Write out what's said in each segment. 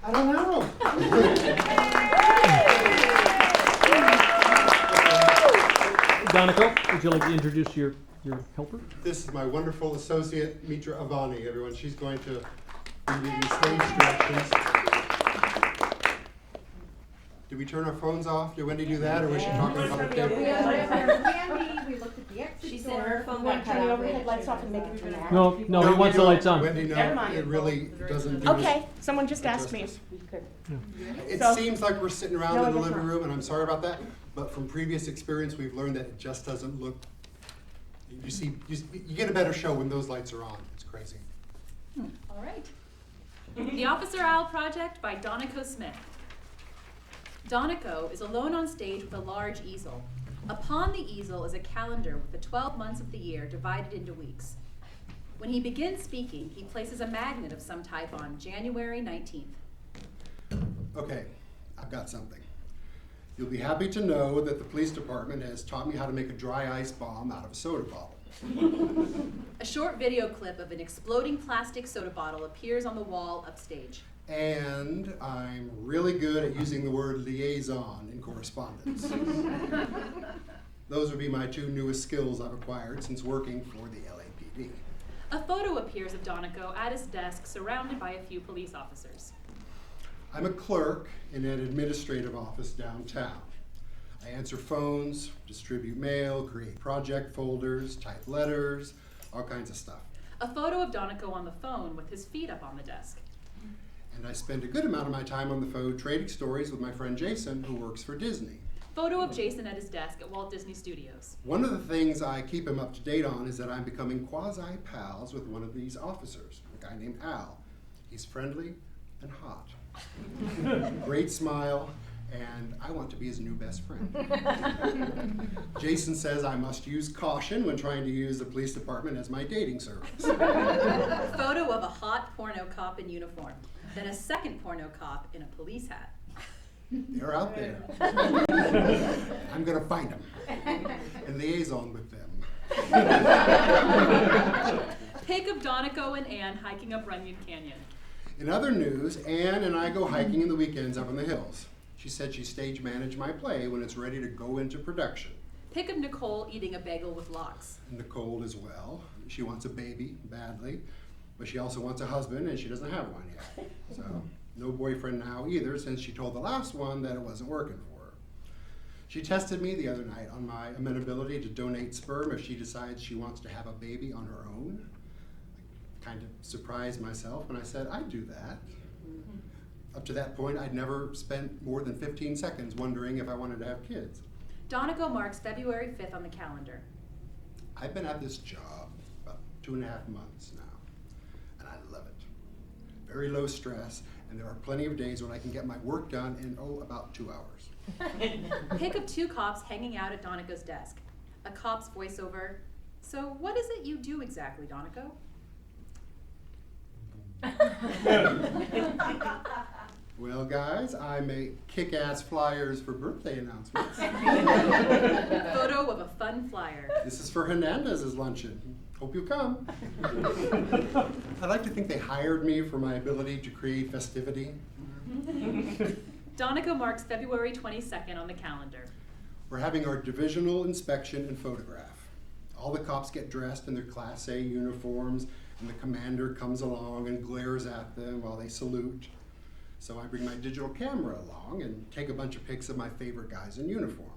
I don't know. Donaco, would you like to introduce your helper? This is my wonderful associate, Mitra Avani, everyone. She's going to be giving stage directions. Did we turn our phones off? Did Wendy do that, or was she talking about her table? We looked at the exit She door. said her phone We got cut turn the off. overhead lights off and make it turn on. No, he wants the lights on. Wendy, no, Never mind. it really doesn't do Okay, us someone just asked me. justice. We could. It So- seems like we're sitting around No, in the it does living not. room, and I'm sorry about that, but from previous experience, we've learned that it just doesn't look, you get a better show when those lights are on. It's crazy. All right. The Officer Owl Project by Donaco Smyth. Donaco is alone on stage with a large easel. Upon the easel is a calendar with the 12 months of the year divided into weeks. When he begins speaking, he places a magnet of some type on January 19th. Okay, I've got something. You'll be happy to know that the police department has taught me how to make a dry ice bomb out of a soda bottle. A short video clip of an exploding plastic soda bottle appears on the wall upstage. And I'm really good at using the word liaison in correspondence. Those would be my two newest skills I've acquired since working for the LAPD. A photo appears of Donaco at his desk surrounded by a few police officers. I'm a clerk in an administrative office downtown. I answer phones, distribute mail, create project folders, type letters, all kinds of stuff. A photo of Donaco on the phone with his feet up on the desk. And I spend a good amount of my time on the phone trading stories with my friend Jason, who works for Disney. Photo of Jason at his desk at Walt Disney Studios. One of the things I keep him up to date on is that I'm becoming quasi-pals with one of these officers, a guy named Al. He's friendly and hot. Great smile, and I want to be his new best friend. Jason says I must use caution when trying to use the police department as my dating service. Photo of a hot porno cop in uniform. Then a second porno cop in a police hat. They're out there. I'm gonna find them and liaison with them. Pic of Donaco and Anne hiking up Runyon Canyon. In other news, Anne and I go hiking in the weekends up in the hills. She said she stage managed my play when it's ready to go into production. Pic of Nicole eating a bagel with lox. And Nicole as well. She wants a baby badly, but she also wants a husband and she doesn't have one yet. So no boyfriend now either, since she told the last one that it wasn't working for her. She tested me the other night on my amenability to donate sperm if she decides she wants to have a baby on her own. I kind of surprised myself when I said I'd do that. Up to that point, I'd never spent more than 15 seconds wondering if I wanted to have kids. Donaco marks February 5th on the calendar. I've been at this job about 2.5 months now, and I love it. Very low stress, and there are plenty of days when I can get my work done in, about 2 hours. Pic of two cops hanging out at Donaco's desk. A cop's voiceover. So what is it you do exactly, Donaco? Well, guys, I make kick-ass flyers for birthday announcements. Photo of a fun flyer. This is for Hernandez's luncheon. Hope you come. I'd like to think they hired me for my ability to create festivity. Donaco marks February 22nd on the calendar. We're having our divisional inspection and photograph. All the cops get dressed in their Class A uniforms, and the commander comes along and glares at them while they salute. So I bring my digital camera along and take a bunch of pics of my favorite guys in uniform.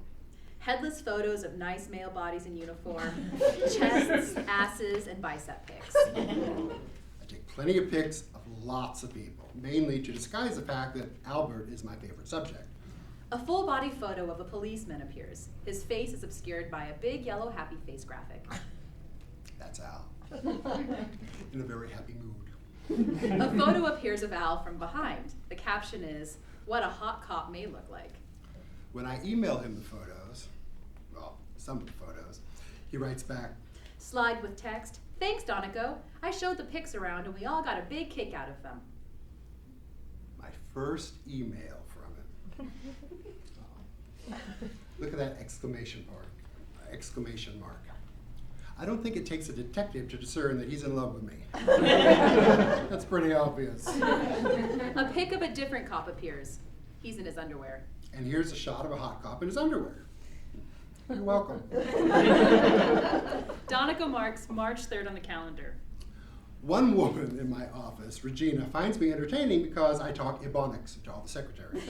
Headless photos of nice male bodies in uniform, chests, asses, and bicep pics. I take plenty of pics of lots of people, mainly to disguise the fact that Albert is my favorite subject. A full body photo of a policeman appears. His face is obscured by a big yellow happy face graphic. That's Al, in a very happy mood. A photo appears of Al from behind. The caption is, "What a hot cop may look like." When I email him the photos, well, some of the photos, he writes back, Slide with text. Thanks, Donaco. I showed the pics around and we all got a big kick out of them. my first email from him. Oh. Look at that exclamation mark. I don't think it takes a detective to discern that he's in love with me. That's pretty obvious. A pic of a different cop appears. He's in his underwear. And here's a shot of a hot cop in his underwear. You're welcome. Donaco marks March 3rd on the calendar. One woman in my office, Regina, finds me entertaining because I talk Ebonics to all the secretaries.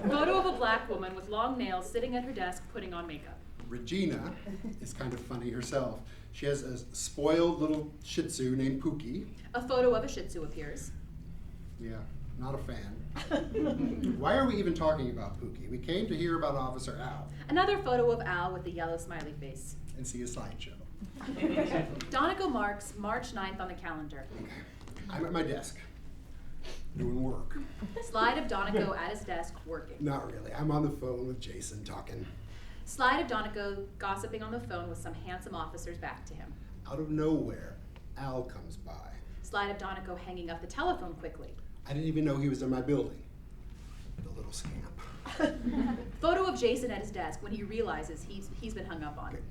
Photo of a black woman with long nails sitting at her desk putting on makeup. Regina is kind of funny herself. She has a spoiled little Shih Tzu named Pookie. A photo of a Shih Tzu appears. Yeah, not a fan. Why are we even talking about Pookie? We came to hear about Officer Al Another photo of Al with the yellow smiley face. and see a slideshow. Donaco marks March 9th on the calendar. Okay. I'm at my desk, doing work. Slide of Donaco at his desk working. Not really. I'm on the phone with Jason talking. Slide of Donaco gossiping on the phone with some handsome officers back to him. Out of nowhere, Al comes by. Slide of Donaco hanging up the telephone quickly. I didn't even know he was in my building. The little scamp. Photo of Jason at his desk when he realizes he's been hung up on. Okay.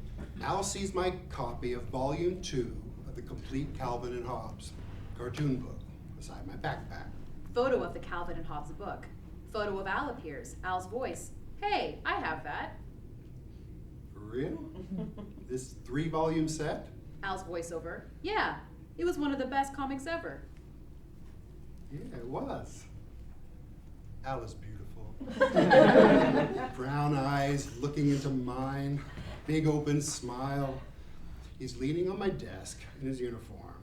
Al sees my copy of Volume 2 of the Complete Calvin and Hobbes cartoon book beside my backpack. Photo of the Calvin and Hobbes book. Photo of Al appears. Al's voice. Hey, I have that. For real? This 3-volume set? Al's voiceover. Yeah, it was one of the best comics ever. Yeah, it was. Al is beautiful. Brown eyes looking into mine, big open smile. He's leaning on my desk in his uniform.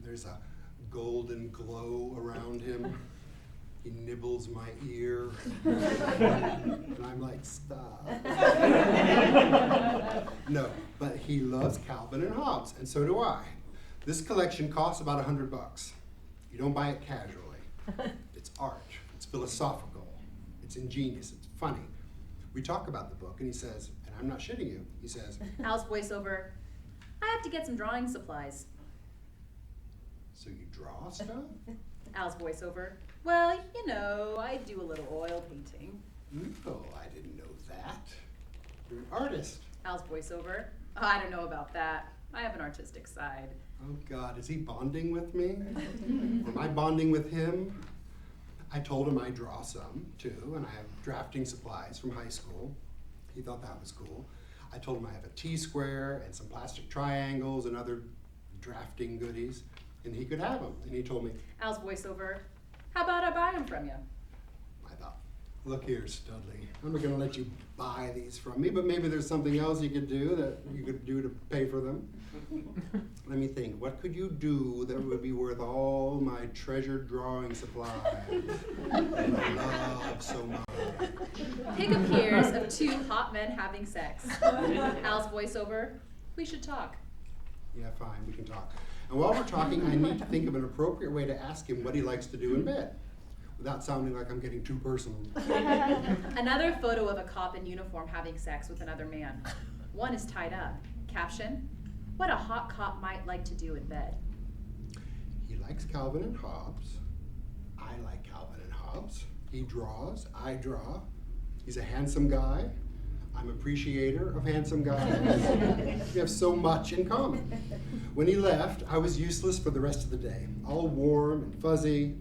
There's a golden glow around him. He nibbles my ear. And I'm like, stop. No, but he loves Calvin and Hobbes, and so do I. This collection costs about $100. You don't buy it casually. It's art, it's philosophical, it's ingenious, it's funny. We talk about the book and he says, and I'm not shitting you, he says, Al's voiceover. I have to get some drawing supplies. so you draw stuff? Al's voiceover. Well, you know, I do a little oil painting. No, I didn't know that. You're an artist. Al's voiceover. Oh, I don't know about that. I have an artistic side. Oh God, is he bonding with me? Am I bonding with him? I told him I draw some too, and I have drafting supplies from high school. He thought that was cool. I told him I have a T-square and some plastic triangles and other drafting goodies, and he could have them. And he told me, Al's voiceover. How about I buy them from you? I thought, look here, Studley, I'm not gonna let you buy these from me, but maybe there's something else you could do to pay for them. Let me think, what could you do that would be worth all my treasured drawing supplies that I love so much? Pic appears of two hot men having sex. Al's voiceover. We should talk. Yeah, fine, we can talk. And while we're talking, I need to think of an appropriate way to ask him what he likes to do in bed, without sounding like I'm getting too personal. Another photo of a cop in uniform having sex with another man. One is tied up. Caption, what a hot cop might like to do in bed. He likes Calvin and Hobbes. I like Calvin and Hobbes. He draws, I draw. He's a handsome guy. I'm an appreciator of handsome guys. We have so much in common. When he left, I was useless for the rest of the day. All warm and fuzzy.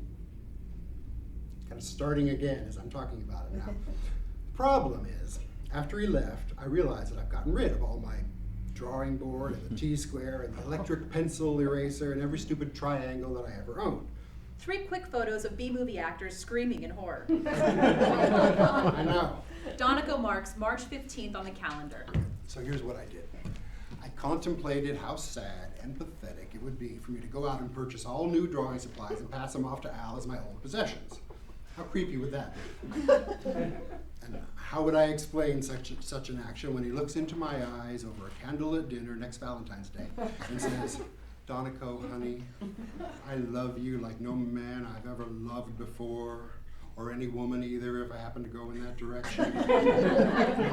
Kind of starting again as I'm talking about it now. The problem is, after he left, I realized that I've gotten rid of all my drawing board and the T-square and the electric pencil eraser and every stupid triangle that I ever owned. 3 quick photos of B-movie actors screaming in horror. I know. Donaco marks March 15th on the calendar. So here's what I did. I contemplated how sad and pathetic it would be for me to go out and purchase all new drawing supplies and pass them off to Al as my old possessions. How creepy would that be? And how would I explain such an action when he looks into my eyes over a candlelit dinner next Valentine's Day and says, Donaco, honey, I love you like no man I've ever loved before, or any woman either if I happen to go in that direction.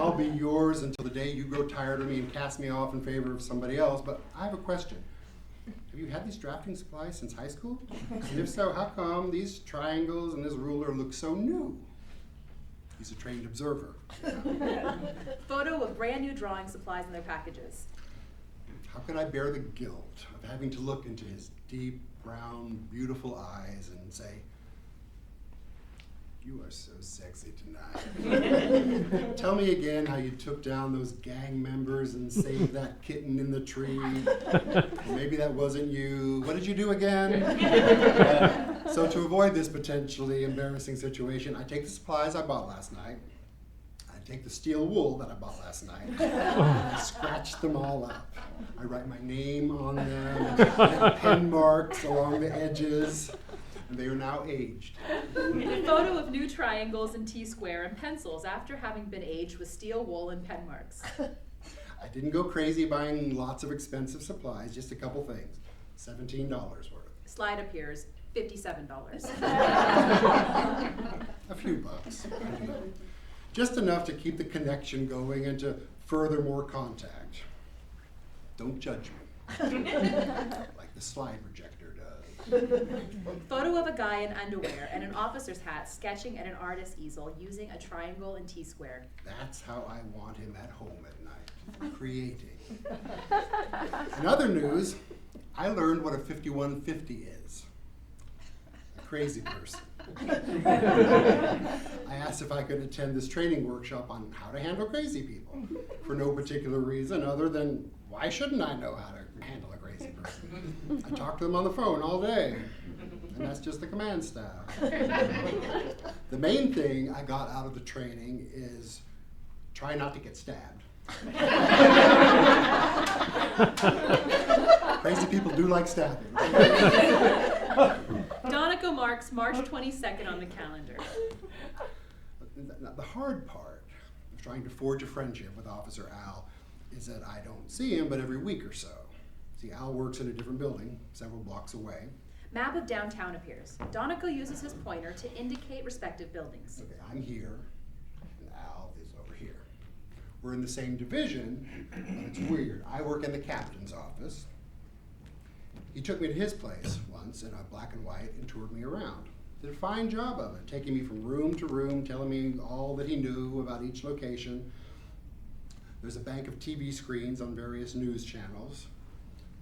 I'll be yours until the day you grow tired of me and cast me off in favor of somebody else, but I have a question. Have you had these drafting supplies since high school? And if so, how come these triangles and this ruler look so new? He's a trained observer. Photo of brand new drawing supplies in their packages. How could I bear the guilt of having to look into his deep, brown, beautiful eyes and say, "You are so sexy tonight." Tell me again how you took down those gang members and saved that kitten in the tree. Or maybe that wasn't you. What did you do again? So to avoid this potentially embarrassing situation, I take the supplies I bought last night. I take the steel wool that I bought last night. And I scratch them all up. I write my name on them, and pen marks along the edges. And they are now aged. A photo of new triangles and T-square and pencils after having been aged with steel wool and pen marks. I didn't go crazy buying lots of expensive supplies, just a couple things. $17 worth. Slide appears, $57. A few bucks. Just enough to keep the connection going and to further more contact. Don't judge me. Like the slide projector does. Photo of a guy in underwear and an officer's hat sketching at an artist's easel using a triangle and T-square. That's how I want him at home at night, creating. In other news, I learned what a 5150 is. A crazy person. I asked if I could attend this training workshop on how to handle crazy people for no particular reason other than why shouldn't I know how to handle a crazy person? I talk to them on the phone all day, and that's just the command staff. The main thing I got out of the training is try not to get stabbed. Crazy people do like stabbing. Donaco marks March 22nd on the calendar. The hard part of trying to forge a friendship with Officer Al is that I don't see him but every week or so. See, Al works in a different building, several blocks away. Map of downtown appears. Donaco uses his pointer to indicate respective buildings. Okay, I'm here, and Al is over here. We're in the same division, but it's weird. I work in the captain's office. He took me to his place once in a black and white and toured me around. Did a fine job of it, taking me from room to room, telling me all that he knew about each location. There's a bank of TV screens on various news channels.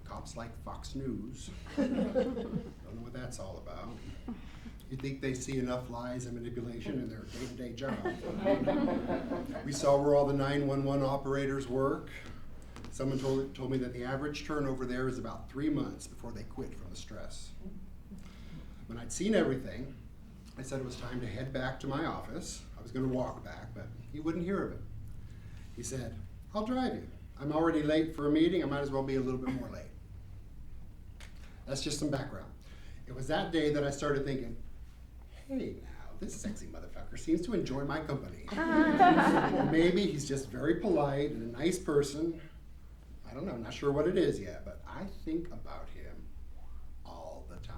Cops like Fox News. Don't know what that's all about. You think they see enough lies and manipulation in their day-to-day job. We saw where all the 911 operators work. Someone told me that the average turnover there is about 3 months before they quit from the stress. When I'd seen everything, I said it was time to head back to my office. I was going to walk back, but he wouldn't hear of it. He said, "I'll drive you. I'm already late for a meeting. I might as well be a little bit more late." That's just some background. It was that day that I started thinking, hey now, this sexy motherfucker seems to enjoy my company. Maybe he's just very polite and a nice person. I don't know, I'm not sure what it is yet, but I think about him all the time.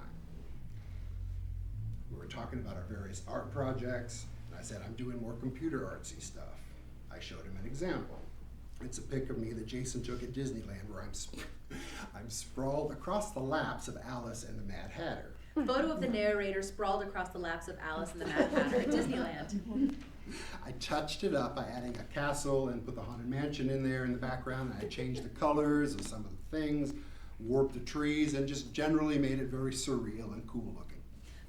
We were talking about our various art projects, and I said, I'm doing more computer artsy stuff. I showed him an example. It's a pic of me that Jason took at Disneyland where I'm sprawled across the laps of Alice and the Mad Hatter. Photo of the narrator sprawled across the laps of Alice and the Mad Hatter at Disneyland. I touched it up by adding a castle and put the Haunted Mansion in there in the background. And I changed the colors of some of the things, warped the trees, and just generally made it very surreal and cool looking.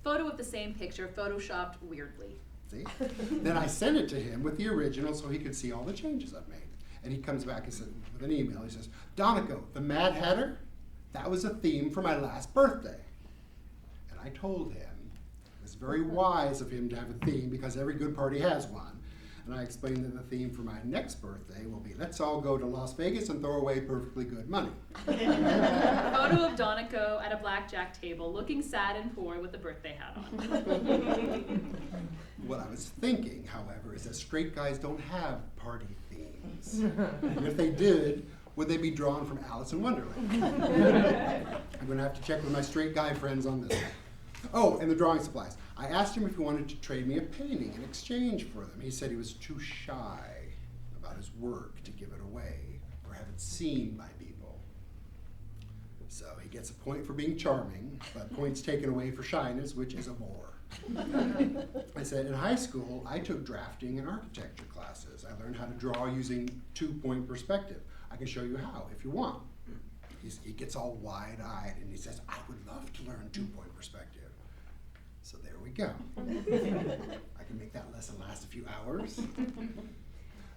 Photo of the same picture, photoshopped weirdly. See? Then I sent it to him with the original so he could see all the changes I've made. And he comes back and said, with an email, he says, "Donaco, the Mad Hatter, that was a theme for my last birthday." And I told him it was very wise of him to have a theme because every good party has one. And I explained that the theme for my next birthday will be, let's all go to Las Vegas and throw away perfectly good money. Photo of Donaco at a blackjack table, looking sad and poor with a birthday hat on. What I was thinking, however, is that straight guys don't have party themes. And if they did, would they be drawn from Alice in Wonderland? I'm going to have to check with my straight guy friends on this one. Oh, and the drawing supplies. I asked him if he wanted to trade me a painting in exchange for them. He said he was too shy about his work to give it away or have it seen by people. So he gets a point for being charming, but points taken away for shyness, which is a bore. I said, in high school, I took drafting and architecture classes. I learned how to draw using 2-point perspective. I can show you how if you want. he gets all wide-eyed and he says, I would love to learn two-point perspective. So there we go. I can make that lesson last a few hours.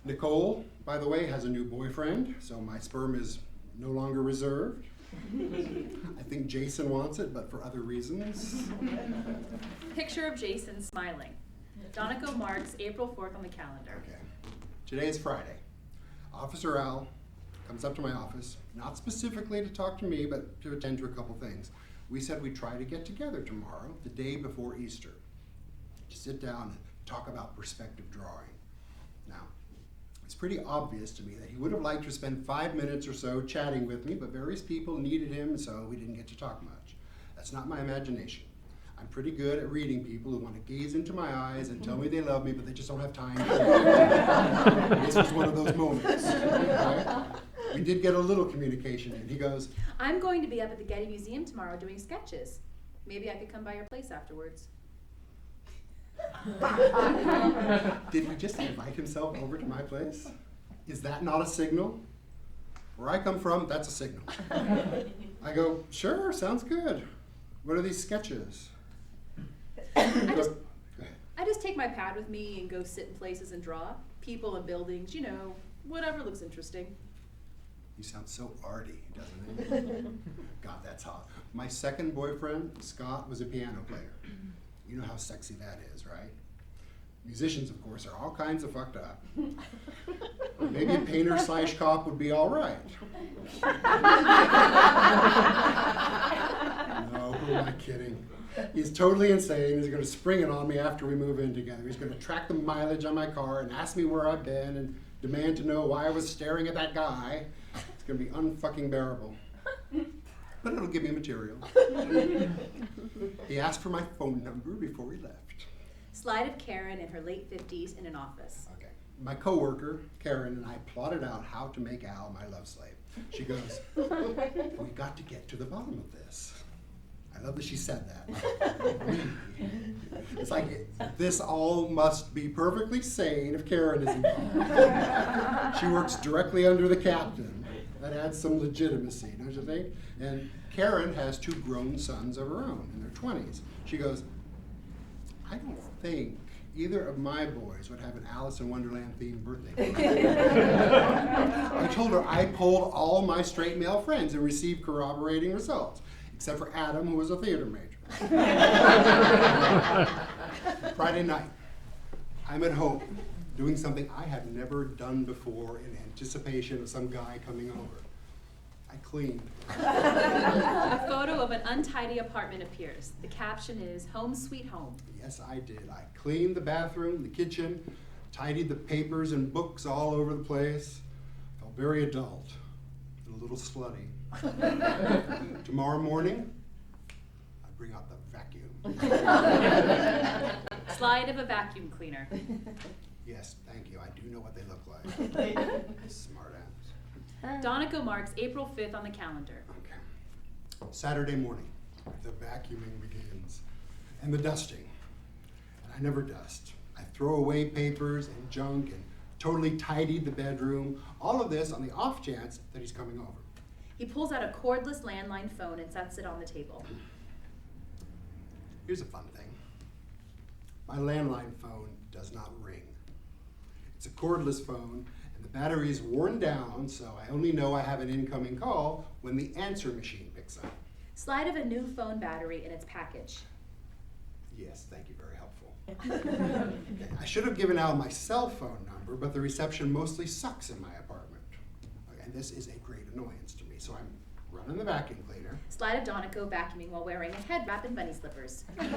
Nicole, by the way, has a new boyfriend, so my sperm is no longer reserved. I think Jason wants it, but for other reasons. Picture of Jason smiling. Donaco marks April 4th on the calendar. Okay. Today is Friday. Officer Al comes up to my office, not specifically to talk to me, but to attend to a couple things. We said we'd try to get together tomorrow, the day before Easter, to sit down and talk about perspective drawing. Now, it's pretty obvious to me that he would have liked to spend 5 minutes or so chatting with me, but various people needed him, so we didn't get to talk much. That's not my imagination. I'm pretty good at reading people who want to gaze into my eyes and tell me they love me, but they just don't have time. This was one of those moments. Right? We did get a little communication in. He goes, I'm going to be up at the Getty Museum tomorrow doing sketches. Maybe I could come by your place afterwards. did he just invite himself over to my place? Is that not a signal? Where I come from, that's a signal. I go, sure, sounds good. What are these sketches? Go ahead. I just take my pad with me and go sit in places and draw. People and buildings, you know, whatever looks interesting. He sounds so arty, doesn't he? God, that's hot. My second boyfriend, Scott, was a piano player. You know how sexy that is, right? Musicians, of course, are all kinds of fucked up. Maybe a painter/cop would be all right. No, who am I kidding? He's totally insane. He's going to spring it on me after we move in together. He's going to track the mileage on my car and ask me where I've been and demand to know why I was staring at that guy. It's going to be unfucking bearable. But it'll give me material. He asked for my phone number before we left. Slide of Karen in her late 50s in an office. Okay. My coworker, Karen, and I plotted out how to make Al my love slave. She goes, we've got to get to the bottom of this. I love that she said that. It's like, this all must be perfectly sane if Karen is involved. She works directly under the captain. That adds some legitimacy, don't you think? And Karen has 2 grown sons of her own in their 20s. She goes, I don't think either of my boys would have an Alice in Wonderland themed birthday party. I told her I polled all my straight male friends and received corroborating results, except for Adam, who was a theater major. Friday night, I'm at home doing something I have never done before in anticipation of some guy coming over. I cleaned. A photo of an untidy apartment appears. The caption is, Home Sweet Home. Yes, I did. I cleaned the bathroom, the kitchen, tidied the papers and books all over the place. Felt very adult and a little slutty. Tomorrow morning, I bring out the vacuum. Slide of a vacuum cleaner. Yes, thank you. I do know what they look like. Smart ass. Donaco marks April 5th on the calendar. Okay. Saturday morning, the vacuuming begins. And the dusting. And I never dust. I throw away papers and junk and totally tidied the bedroom. All of this on the off chance that he's coming over. He pulls out a cordless landline phone and sets it on the table. Here's a fun thing. My landline phone does not ring. It's a cordless phone, and the battery is worn down, so I only know I have an incoming call when the answer machine picks up. Slide of a new phone battery in its package. Yes, thank you, very helpful. Okay, I should have given Al my cell phone number, but the reception mostly sucks in my apartment. Okay, and this is a great annoyance to me, so I'm running the vacuum cleaner. Slide of Donaco vacuuming while wearing a head wrap and bunny slippers. But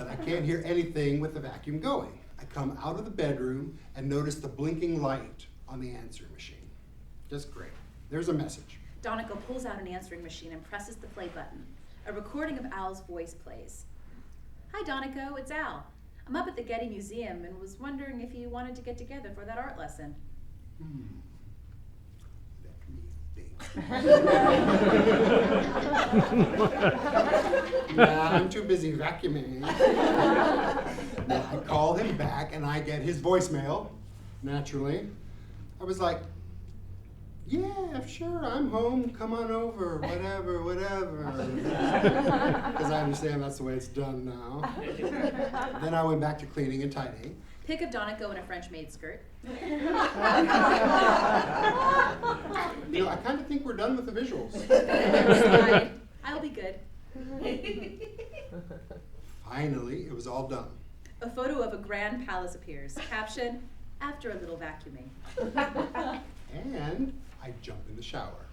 I can't hear anything with the vacuum going. I come out of the bedroom and notice the blinking light on the answering machine. Just great. There's a message. Donaco pulls out an answering machine and presses the play button. A recording of Al's voice plays. Hi Donaco, it's Al. I'm up at the Getty Museum and was wondering if you wanted to get together for that art lesson. Let me think. Nah, I'm too busy vacuuming. I call him back and I get his voicemail, naturally. I was like, yeah, sure, I'm home, come on over, whatever. Because I understand that's the way it's done now. Then I went back to cleaning and tidying. Pic of Donaco in a French maid skirt. You know, I kind of think we're done with the visuals. Slide. I'll be good. Finally, it was all done. A photo of a grand palace appears. Caption, after a little vacuuming. And I jumped in the shower.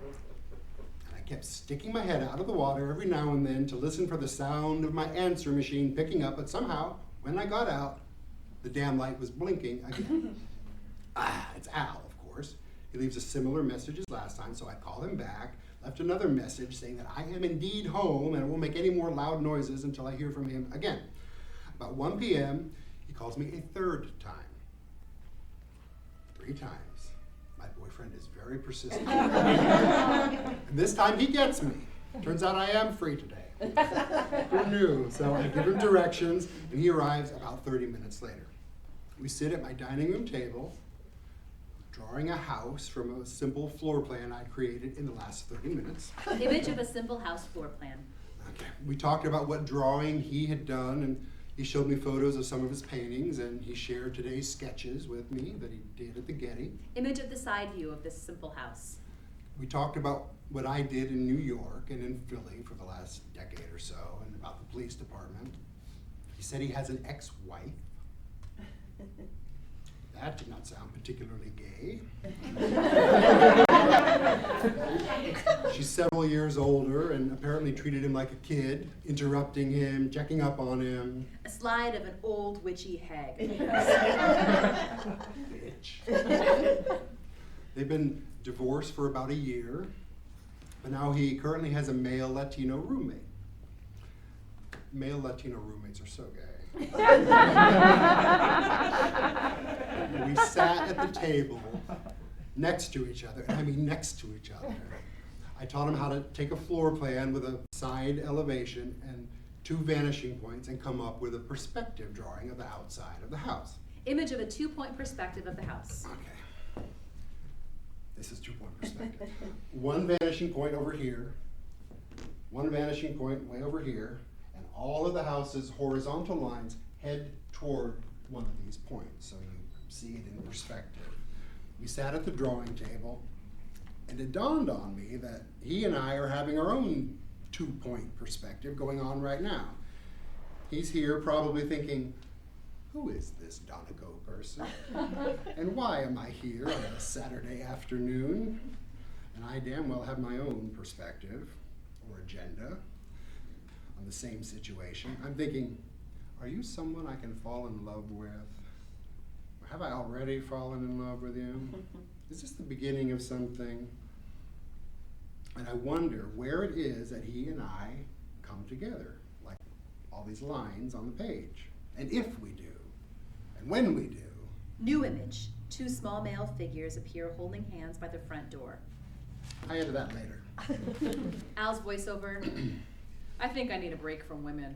And I kept sticking my head out of the water every now and then to listen for the sound of my answer machine picking up, but somehow, when I got out, the damn light was blinking again. It's Al, of course. He leaves a similar message as last time, so I call him back, left another message saying that I am indeed home and I won't make any more loud noises until I hear from him again. About 1 p.m., he calls me a third time. 3 times. My boyfriend is very persistent. And this time he gets me. Turns out I am free today. Who knew? So I give him directions, and he arrives about 30 minutes later. We sit at my dining room table, drawing a house from a simple floor plan I created in the last 30 minutes. Image of a simple house floor plan. Okay. We talked about what drawing he had done, and he showed me photos of some of his paintings, and he shared today's sketches with me that he did at the Getty. Image of the side view of this simple house. We talked about what I did in New York and in Philly for the last decade or so, and about the police department. He said he has an ex-wife. That did not sound particularly gay. She's several years older and apparently treated him like a kid, interrupting him, checking up on him. A slide of an old witchy hag. Bitch. They've been divorced for about a year, but now he currently has a male Latino roommate. Male Latino roommates are so gay. We sat at the table next to each other, and I mean next to each other. I taught him how to take a floor plan with a side elevation and 2 vanishing points and come up with a perspective drawing of the outside of the house. Image of a 2-point perspective of the house. Okay. This is 2-point perspective. 1 vanishing point over here, 1 vanishing point way over here, and all of the house's horizontal lines head toward one of these points, so you see it in perspective. We sat at the drawing table, and it dawned on me that he and I are having our own 2-point perspective going on right now. He's here probably thinking, who is this Donaco person? And why am I here on a Saturday afternoon? And I damn well have my own perspective or agenda on the same situation. I'm thinking, are you someone I can fall in love with? Or have I already fallen in love with you? Is this the beginning of something? And I wonder where it is that he and I come together, like all these lines on the page. And if we do, and when we do. New image. 2 small male figures appear holding hands by the front door. I add to that later. Al's voiceover. I think I need a break from women.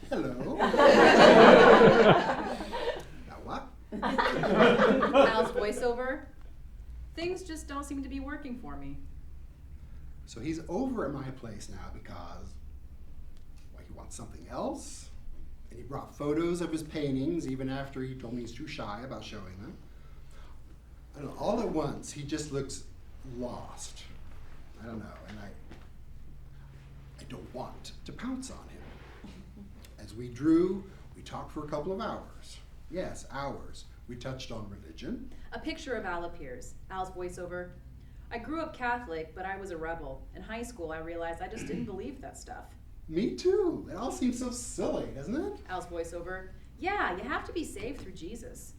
Hello. Now what? Al's voiceover. Things just don't seem to be working for me. So he's over at my place now because, well, he wants something else. And he brought photos of his paintings even after he told me he's too shy about showing them. I don't know, all at once, he just looks lost. I don't know, and I don't want to pounce on him. As we drew, we talked for a couple of hours. Yes, hours. We touched on religion. A picture of Al appears. Al's voiceover. I grew up Catholic, but I was a rebel. In high school, I realized I just didn't believe that stuff. Me too. It all seems so silly, doesn't it? Al's voiceover. Yeah, you have to be saved through Jesus.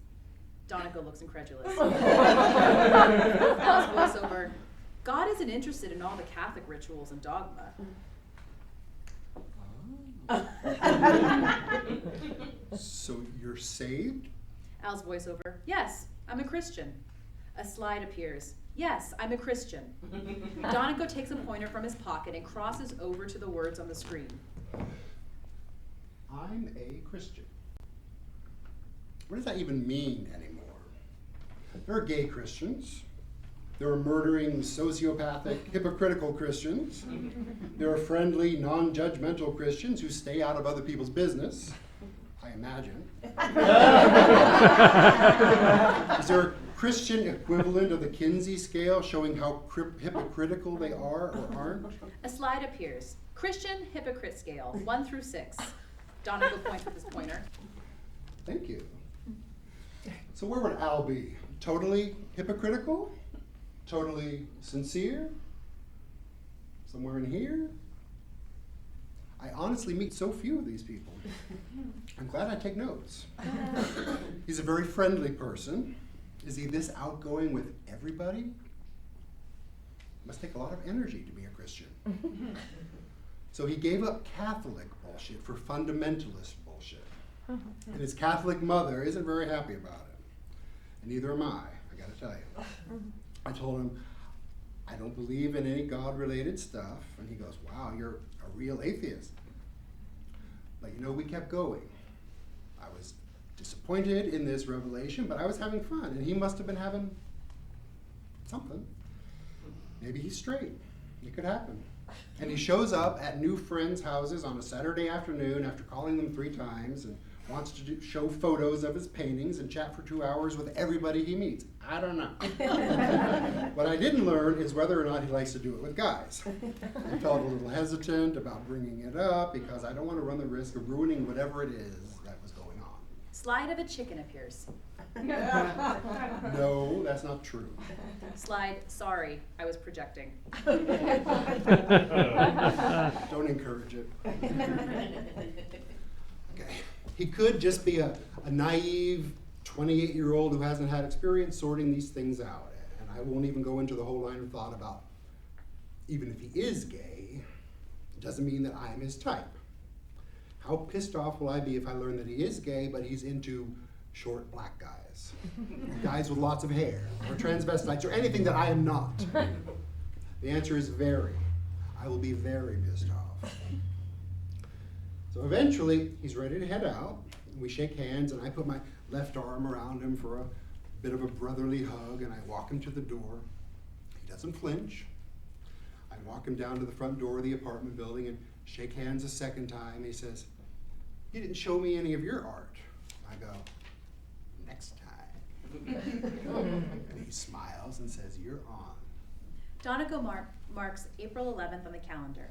Donaco looks incredulous. Al's voiceover. God isn't interested in all the Catholic rituals and dogma. So you're saved? Al's voiceover. Yes, I'm a Christian. A slide appears. Yes, I'm a Christian. Donaco takes a pointer from his pocket and crosses over to the words on the screen. I'm a Christian. what does that even mean anymore? There are gay Christians. There are murdering, sociopathic, hypocritical Christians. There are friendly, non-judgmental Christians who stay out of other people's business, I imagine. Is there a Christian equivalent of the Kinsey scale showing how hypocritical they are or aren't? A slide appears. Christian hypocrite scale, 1 through 6. Donaco points with his pointer. Thank you. So where would Al be? Totally hypocritical? Totally sincere? Somewhere in here? I honestly meet so few of these people. I'm glad I take notes. He's a very friendly person. Is he this outgoing with everybody? Must take a lot of energy to be a Christian. So he gave up Catholic bullshit for fundamentalist bullshit. And his Catholic mother isn't very happy about it. And neither am I gotta tell you. I told him, I don't believe in any God-related stuff. And he goes, wow, you're a real atheist. But you know, we kept going. I was disappointed in this revelation, but I was having fun. And he must have been having something. Maybe he's straight. It could happen. And he shows up at new friends' houses on a Saturday afternoon after calling them 3 times and wants to show photos of his paintings and chat for 2 hours with everybody he meets. I don't know. What I didn't learn is whether or not he likes to do it with guys. I felt a little hesitant about bringing it up because I don't want to run the risk of ruining whatever it is that was going on. Slide of a chicken appears. No, that's not true. Slide, sorry, I was projecting. Don't encourage it. Okay. He could just be a naive 28-year-old who hasn't had experience sorting these things out. And I won't even go into the whole line of thought about even if he is gay, it doesn't mean that I'm his type. How pissed off will I be if I learn that he is gay, but he's into short black guys, guys with lots of hair, or transvestites, or anything that I am not? The answer is very. I will be very pissed off. So eventually, he's ready to head out. We shake hands, and I put my left arm around him for a bit of a brotherly hug, and I walk him to the door. He doesn't flinch. I walk him down to the front door of the apartment building and shake hands a second time. He says, "You didn't show me any of your art." I go, "Next time." And he smiles and says, "You're on." Donaco marks April 11th on the calendar.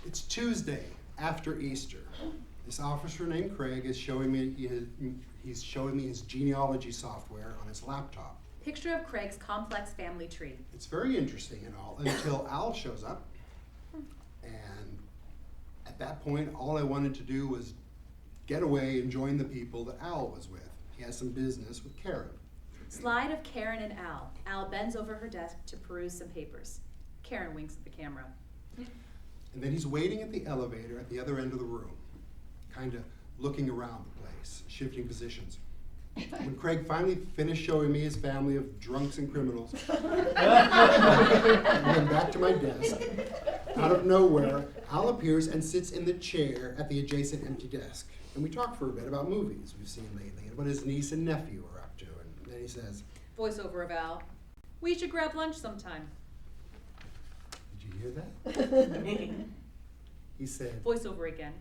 It's Tuesday after Easter. This officer named Craig is showing me he's showing me his genealogy software on his laptop. Picture of Craig's complex family tree. It's very interesting and all until Al shows up. And at that point, all I wanted to do was get away and join the people that Al was with. He has some business with Karen. Slide of Karen and Al. Al bends over her desk to peruse some papers. Karen winks at the camera. And then he's waiting at the elevator at the other end of the room, kind of looking around the place, shifting positions. When Craig finally finished showing me his family of drunks and criminals, I went back to my desk. Out of nowhere, Al appears and sits in the chair at the adjacent empty desk. And we talk for a bit about movies we've seen lately and what his niece and nephew are up to. And then he says, Voiceover of Al. We should grab lunch sometime. "Did you hear that?" He said, Voiceover again.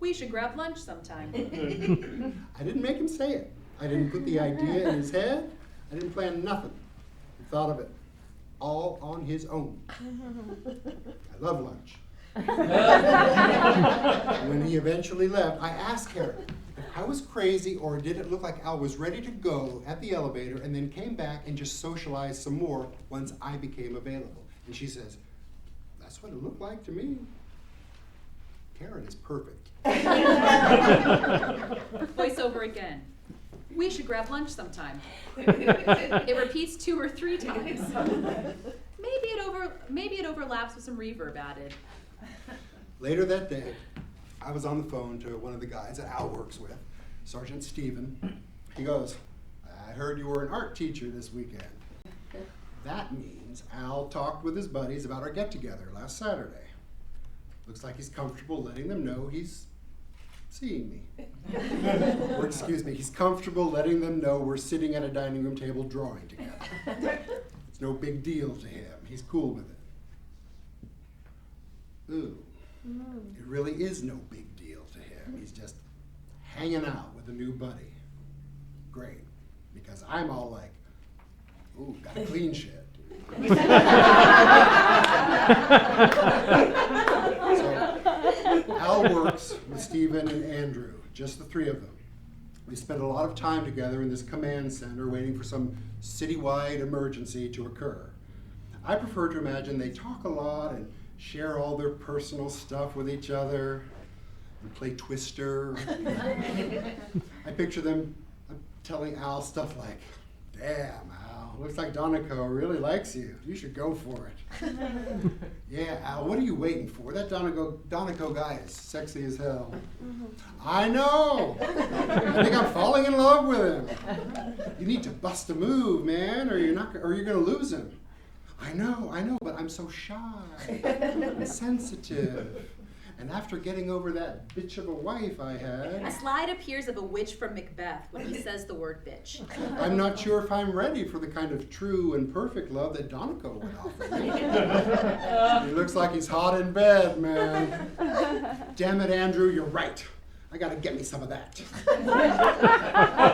We should grab lunch sometime. I didn't make him say it. I didn't put the idea in his head. I didn't plan nothing. He thought of it all on his own. I love lunch. When he eventually left, I asked Karen if I was crazy or did it look like Al was ready to go at the elevator and then came back and just socialized some more once I became available. And she says, "That's what it looked like to me." Karen is perfect. Voiceover again. We should grab lunch sometime. It repeats 2 or 3 times. Maybe it overlaps with some reverb added. Later that day, I was on the phone to one of the guys that Al works with, Sergeant Stephen. He goes, "I heard you were an art teacher this weekend." That means Al talked with his buddies about our get-together last Saturday. Looks like he's comfortable letting them know he's seeing me. Or excuse me, he's comfortable letting them know we're sitting at a dining room table drawing together. It's no big deal to him. He's cool with it. Ooh, it really is no big deal to him. He's just hanging out with a new buddy. Great, because I'm all like, ooh, gotta clean shit. So, Al works with Stephen and Andrew, just the three of them. We spend a lot of time together in this command center waiting for some citywide emergency to occur. I prefer to imagine they talk a lot and share all their personal stuff with each other and play Twister. I picture them telling Al stuff like, "Damn, Al, looks like Donaco really likes you. You should go for it." "Yeah, Al, what are you waiting for? That Donaco guy is sexy as hell." "I know. I think I'm falling in love with him." "You need to bust a move, man, or you're gonna lose him." I know, but I'm so shy and sensitive. And after getting over that bitch of a wife I had, A slide appears of a witch from Macbeth when he says the word bitch. I'm not sure if I'm ready for the kind of true and perfect love that Donaco would offer me. He looks like he's hot in bed, man. Damn it, Andrew, you're right. I gotta get me some of that.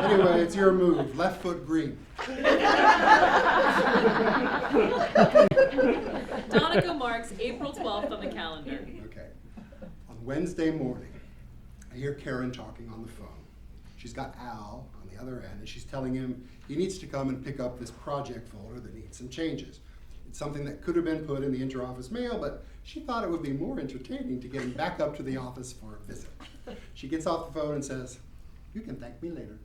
Anyway, it's your move. Left foot green. Donaco marks April 12th on the calendar. Okay. On Wednesday morning, I hear Karen talking on the phone. She's got Al on the other end, and she's telling him he needs to come and pick up this project folder that needs some changes. It's something that could have been put in the inter-office mail, but she thought it would be more entertaining to get him back up to the office for a visit. She gets off the phone and says, "You can thank me later."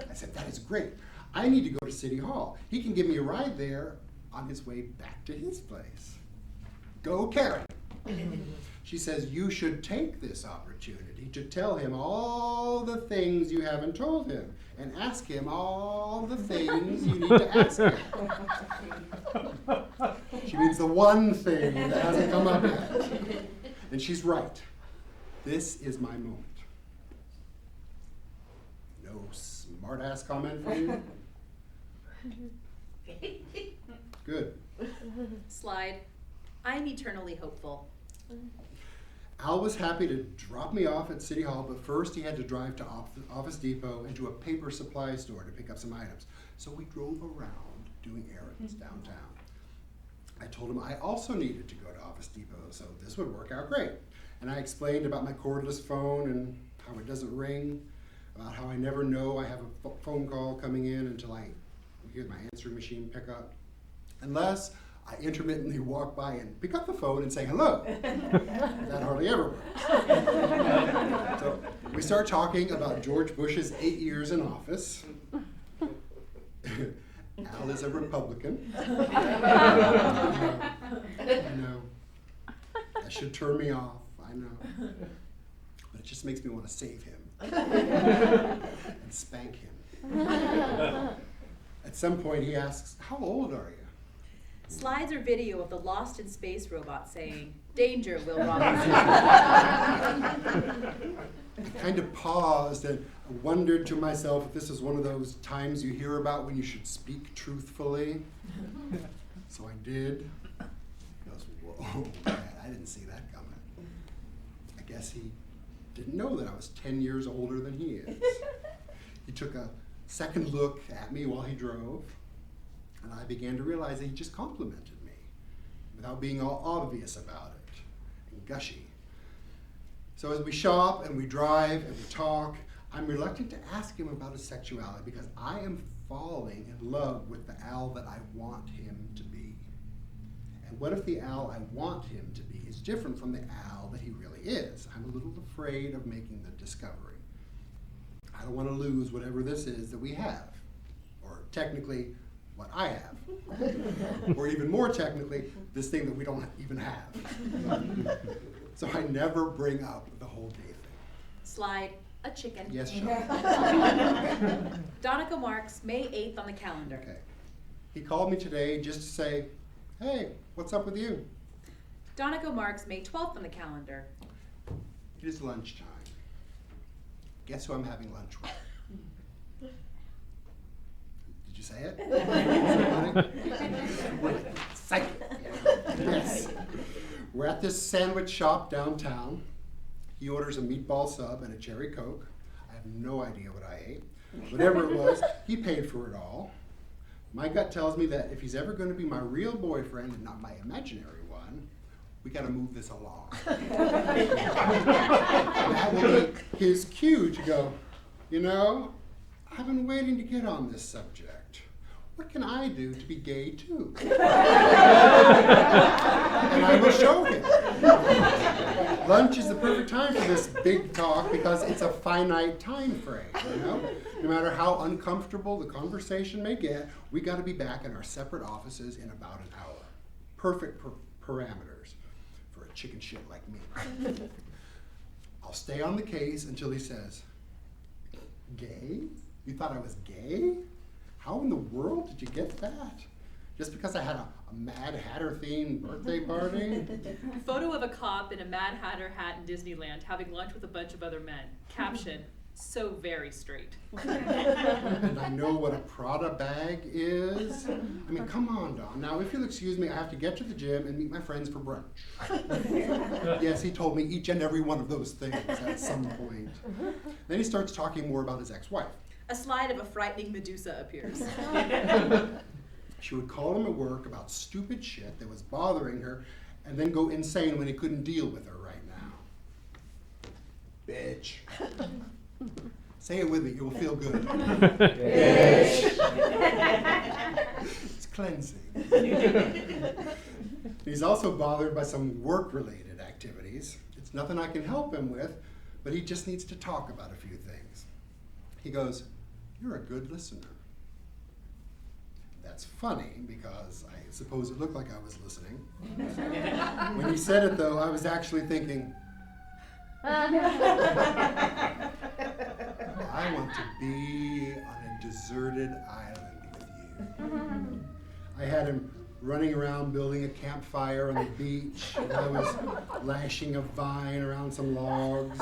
I said, "That is great. I need to go to City Hall. He can give me a ride there on his way back to his place." Go, Karen. She says, "You should take this opportunity to tell him all the things you haven't told him and ask him all the things you need to ask him." She means the one thing that hasn't come up yet. And she's right. This is my moment. No smart-ass comment from you? Good. Slide. I'm eternally hopeful. Al was happy to drop me off at City Hall, but first he had to drive to Office Depot and to a paper supply store to pick up some items. So we drove around doing errands downtown. I told him I also needed to go to Office Depot, so this would work out great. And I explained about my cordless phone and how it doesn't ring, about how I never know I have a phone call coming in until I hear my answering machine pick up. Unless I intermittently walk by and pick up the phone and say hello. That hardly ever works. So we start talking about George Bush's 8 years in office. Al is a Republican. I know. That should turn me off, I know. But it just makes me want to save him and spank him. At some point he asks, "How old are you?" Slides are video of the Lost in Space robot saying, "Danger, Will Robinson." I kind of paused and wondered to myself if this is one of those times you hear about when you should speak truthfully. So I did. He goes, "Whoa, man, I didn't see that coming." I guess he didn't know that I was 10 years older than he is. He took a second look at me while he drove, and I began to realize that he just complimented me without being all obvious about it and gushy. So as we shop and we drive and we talk, I'm reluctant to ask him about his sexuality because I am falling in love with the Al that I want him to be. And what if the Al I want him to be is different from the Al that he really is? I'm a little afraid of making the discovery. I don't want to lose whatever this is that we have, or technically, what I have, or even more technically, this thing that we don't even have. So I never bring up the whole gay thing. Slide. A chicken. Yes, Sean. Donaco marks May 8th on the calendar. Okay. He called me today just to say, "Hey, what's up with you?" Donaco marks May 12th on the calendar. It is lunchtime. Guess who I'm having lunch with? Did you say it? Psych. Yes. We're at this sandwich shop downtown. He orders a meatball sub and a cherry Coke. I have no idea what I ate. Whatever it was, he paid for it all. My gut tells me that if he's ever going to be my real boyfriend and not my imaginary one, we got to move this along. That will be his cue to go, you know, I've been waiting to get on this subject. What can I do to be gay too? And I will show him. Lunch is the perfect time for this big talk because it's a finite time frame, you know? No matter how uncomfortable the conversation may get, we got to be back in our separate offices in about an hour. Perfect parameters for a chicken shit like me. I'll stay on the case until he says, gay? You thought I was gay? How in the world did you get that? Just because I had a Mad Hatter themed birthday party? Photo of a cop in a Mad Hatter hat in Disneyland having lunch with a bunch of other men. Caption, so very straight. And I know what a Prada bag is. I mean, come on, Don. Now, if you'll excuse me, I have to get to the gym and meet my friends for brunch. Yes, he told me each and every one of those things at some point. Then he starts talking more about his ex-wife. A slide of a frightening Medusa appears. She would call him at work about stupid shit that was bothering her and then go insane when he couldn't deal with her right now. Bitch. Say it with me, it will feel good. Bitch. It's cleansing. He's also bothered by some work-related activities. It's nothing I can help him with, but he just needs to talk about a few things. He goes, "You're a good listener." That's funny because I suppose it looked like I was listening. When he said it though, I was actually thinking, I want to be on a deserted island with you. I had him running around building a campfire on the beach, and I was lashing a vine around some logs.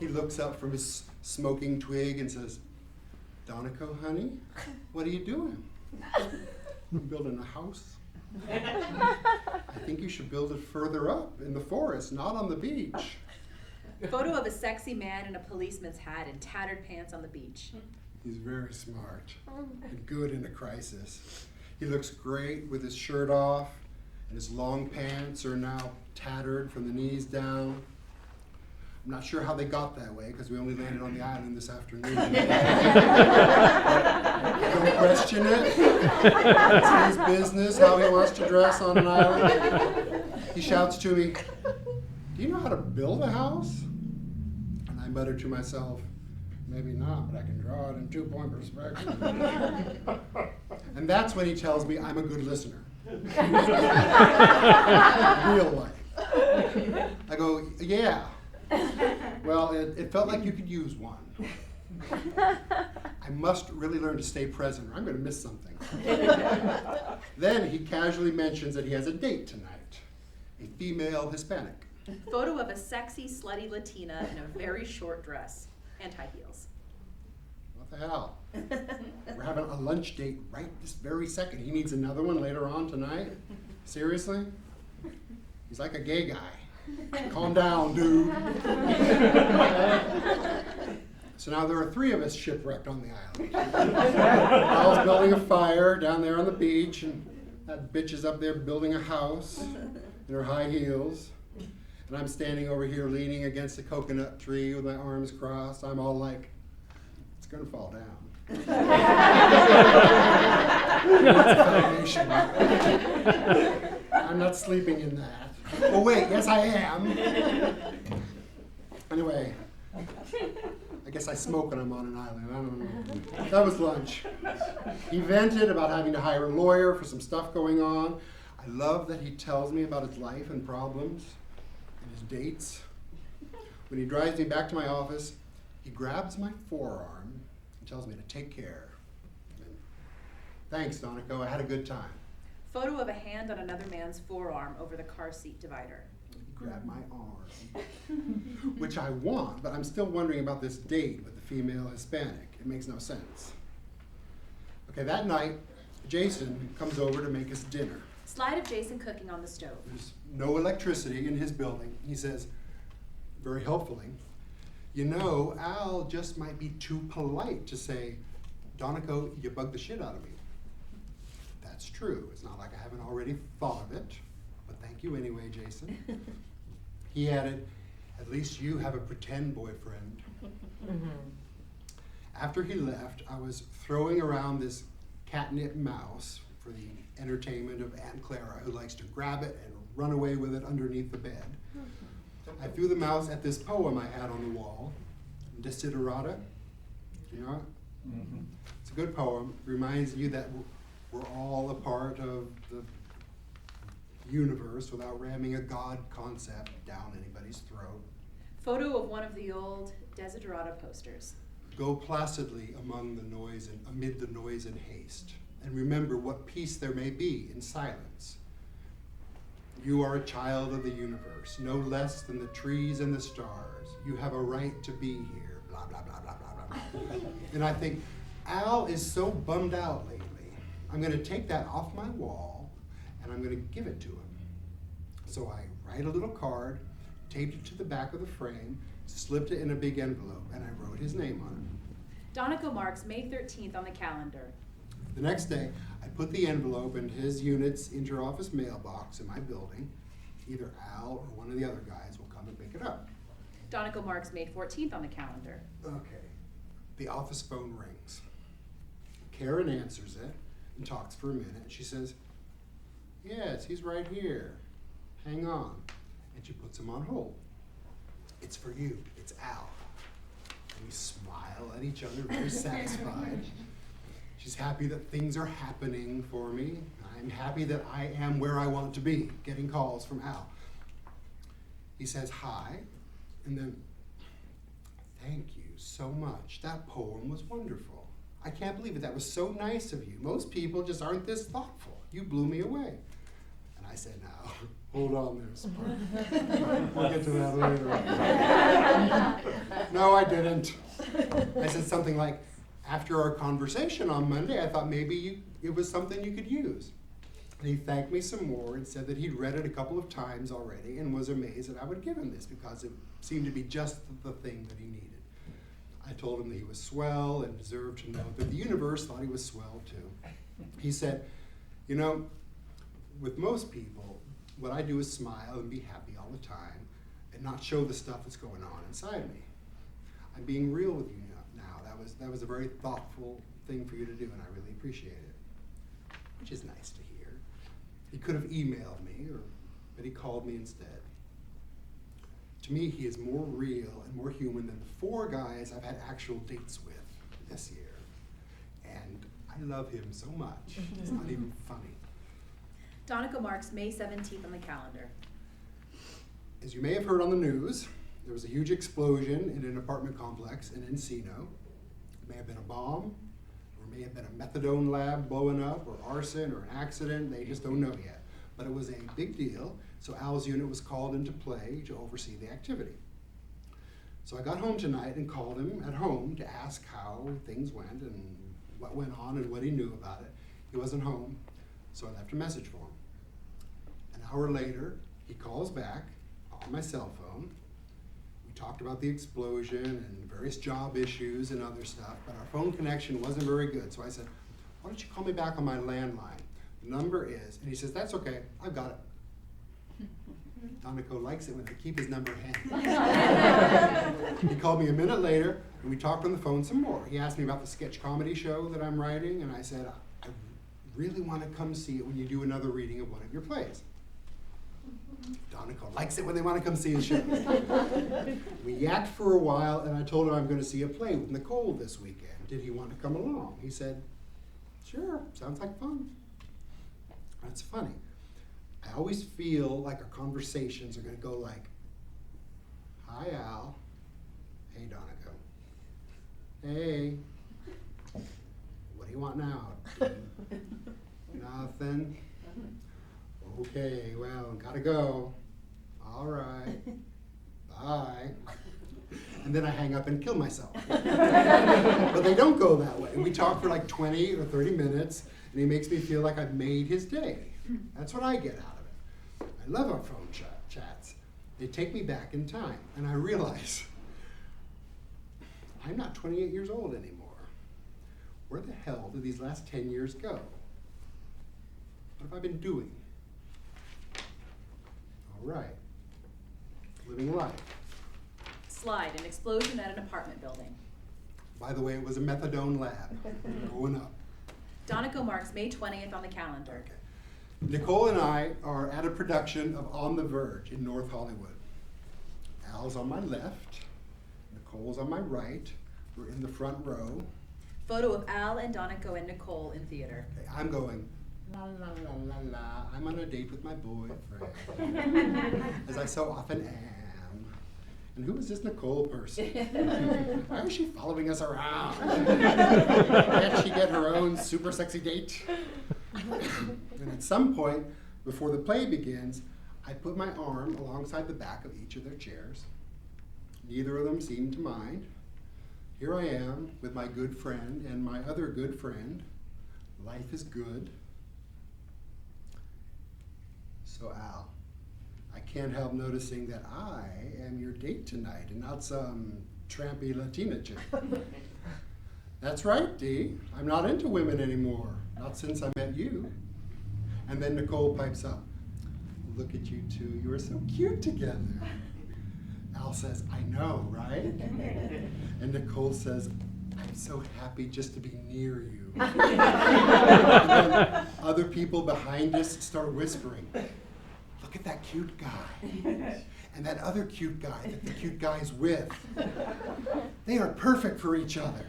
He looks up from his smoking twig and says, "Donaco, honey, what are you doing?" "I'm building a house." "I think you should build it further up in the forest, not on the beach." Photo of a sexy man in a policeman's hat and tattered pants on the beach. He's very smart and good in a crisis. He looks great with his shirt off, and his long pants are now tattered from the knees down. I'm not sure how they got that way, because we only landed on the island this afternoon. Don't question it. It's his business how he wants to dress on an island. He shouts to me, "Do you know how to build a house?" And I mutter to myself, "Maybe not, but I can draw it in 2-point perspective." And that's when he tells me I'm a good listener. Real life. I go, "Yeah. Well, it felt like you could use one. I must really learn to stay present or I'm going to miss something." Then he casually mentions that he has a date tonight, a female Hispanic. Photo of a sexy, slutty Latina in a very short dress and high heels. What the hell? We're having a lunch date right this very second. He needs another one later on tonight? Seriously? He's like a gay guy. Calm down, dude. So now there are 3 of us shipwrecked on the island. Al's building a fire down there on the beach, and that bitch is up there building a house in her high heels. And I'm standing over here leaning against a coconut tree with my arms crossed. I'm all like, it's gonna fall down. It's a foundation. I'm not sleeping in that. Oh wait, yes I am. Anyway, I guess I smoke when I'm on an island, I don't know. That was lunch. He vented about having to hire a lawyer for some stuff going on. I love that he tells me about his life and problems and his dates. When he drives me back to my office, he grabs my forearm and tells me to take care. And, "Thanks, Donaco, I had a good time." Photo of a hand on another man's forearm over the car seat divider. He grab my arm. Which I want, but I'm still wondering about this date with the female Hispanic. It makes no sense. Okay, that night, Jason comes over to make us dinner. Slide of Jason cooking on the stove. There's no electricity in his building. He says, very helpfully, you know, Al just might be too polite to say, Donaco, you bugged the shit out of me. That's true. It's not like I haven't already thought of it, but thank you anyway, Jason. He added, at least you have a pretend boyfriend. After he left, I was throwing around this catnip mouse for the entertainment of Aunt Clara, who likes to grab it and run away with it underneath the bed. I threw the mouse at this poem I had on the wall, Desiderata. You know it? It's a good poem. Reminds you that we're all a part of the universe without ramming a God concept down anybody's throat. Photo of one of the old Desiderata posters. Go placidly amid the noise and haste, and remember what peace there may be in silence. You are a child of the universe, no less than the trees and the stars. You have a right to be here, blah, blah, blah, blah, blah, blah. And I think, Al is so bummed out lately. I'm gonna take that off my wall, and I'm gonna give it to him. So I write a little card, taped it to the back of the frame, slipped it in a big envelope, and I wrote his name on it. Donaco marks May 13th on the calendar. The next day, I put the envelope in his unit's interoffice mailbox in my building. Either Al or one of the other guys will come and pick it up. Donaco marks May 14th on the calendar. Okay. The office phone rings. Karen answers it and talks for a minute. She says, yes, he's right here. Hang on. And she puts him on hold. It's for you. It's Al. And we smile at each other, very satisfied. She's happy that things are happening for me. I'm happy that I am where I want to be, getting calls from Al. He says hi, and then, thank you so much. That poem was wonderful. I can't believe it. That was so nice of you. Most people just aren't this thoughtful. You blew me away. And I said, now, hold on there, Smyth. We'll get to that later. No, I didn't. I said something like, after our conversation on Monday, I thought maybe it was something you could use. And he thanked me some more and said that he'd read it a couple of times already and was amazed that I would give him this because it seemed to be just the thing that he needed. I told him that he was swell and deserved to know that the universe thought he was swell too. He said, you know, with most people, what I do is smile and be happy all the time and not show the stuff that's going on inside me. I'm being real with you now. That was a very thoughtful thing for you to do, and I really appreciate it, which is nice to hear. He could have emailed me, but he called me instead. To me, he is more real and more human than the 4 guys I've had actual dates with this year. And I love him so much, it's not even funny. Donaco marks May 17th on the calendar. As you may have heard on the news, there was a huge explosion in an apartment complex in Encino. It may have been a bomb, or may have been a methadone lab blowing up, or arson, or an accident. They just don't know yet. But it was a big deal, so Al's unit was called into play to oversee the activity. So I got home tonight and called him at home to ask how things went and what went on and what he knew about it. He wasn't home, so I left a message for him. An hour later, he calls back on my cell phone. We talked about the explosion and various job issues and other stuff, but our phone connection wasn't very good. So I said, why don't you call me back on my landline? The number is, and he says, that's okay, I've got it. Donaco likes it when they keep his number handy. He called me a minute later, and we talked on the phone some more. He asked me about the sketch comedy show that I'm writing, and I said, I really want to come see it when you do another reading of one of your plays. Donaco likes it when they want to come see his show. We yacked for a while, and I told him I'm going to see a play with Nicole this weekend. Did he want to come along? He said, sure, sounds like fun. That's funny. I always feel like our conversations are going to go like, hi, Al. Hey, Donaco. Hey. What do you want now? Nothing? Okay, well, gotta go. all right, bye. And then I hang up and kill myself. But they don't go that way. We talk for like 20 or 30 minutes, and he makes me feel like I've made his day. That's what I get out of it. I love our phone chats. They take me back in time, and I realize I'm not 28 years old anymore. Where the hell did these last 10 years go? What have I been doing? All right, living life. Slide, an explosion at an apartment building. By the way, it was a methadone lab. Going up. Donaco marks May 20th on the calendar. Okay. Nicole and I are at a production of On the Verge in North Hollywood. Al's on my left, Nicole's on my right. We're in the front row. Photo of Al and Donaco and Nicole in theater. Okay, I'm going, la la la la la, I'm on a date with my boyfriend, as I so often am. And who is this Nicole person? Why is she following us around? Can't she get her own super sexy date? And at some point, before the play begins, I put my arm alongside the back of each of their chairs. Neither of them seemed to mind. Here I am with my good friend and my other good friend. Life is good. So Al, I can't help noticing that I am your date tonight and not some trampy Latina chick. That's right, Dee. I'm not into women anymore. Not since I met you. And then Nicole pipes up. Look at you two. You are so cute together. Al says, I know, right? And Nicole says, I'm so happy just to be near you. And then other people behind us start whispering, look at that cute guy. And that other cute guy that the cute guy's with. They are perfect for each other.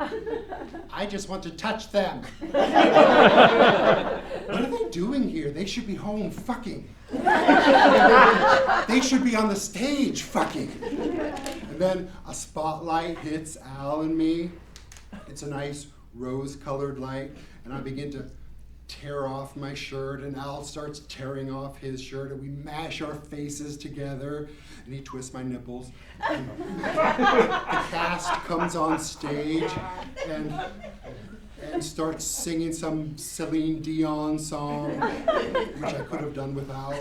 I just want to touch them. What are they doing here? They should be home fucking. They should be on the stage fucking. And then a spotlight hits Al and me. It's a nice rose-colored light, and I begin to tear off my shirt, and Al starts tearing off his shirt, and we mash our faces together, and he twists my nipples. And the cast comes on stage and starts singing some Celine Dion song, which I could have done without.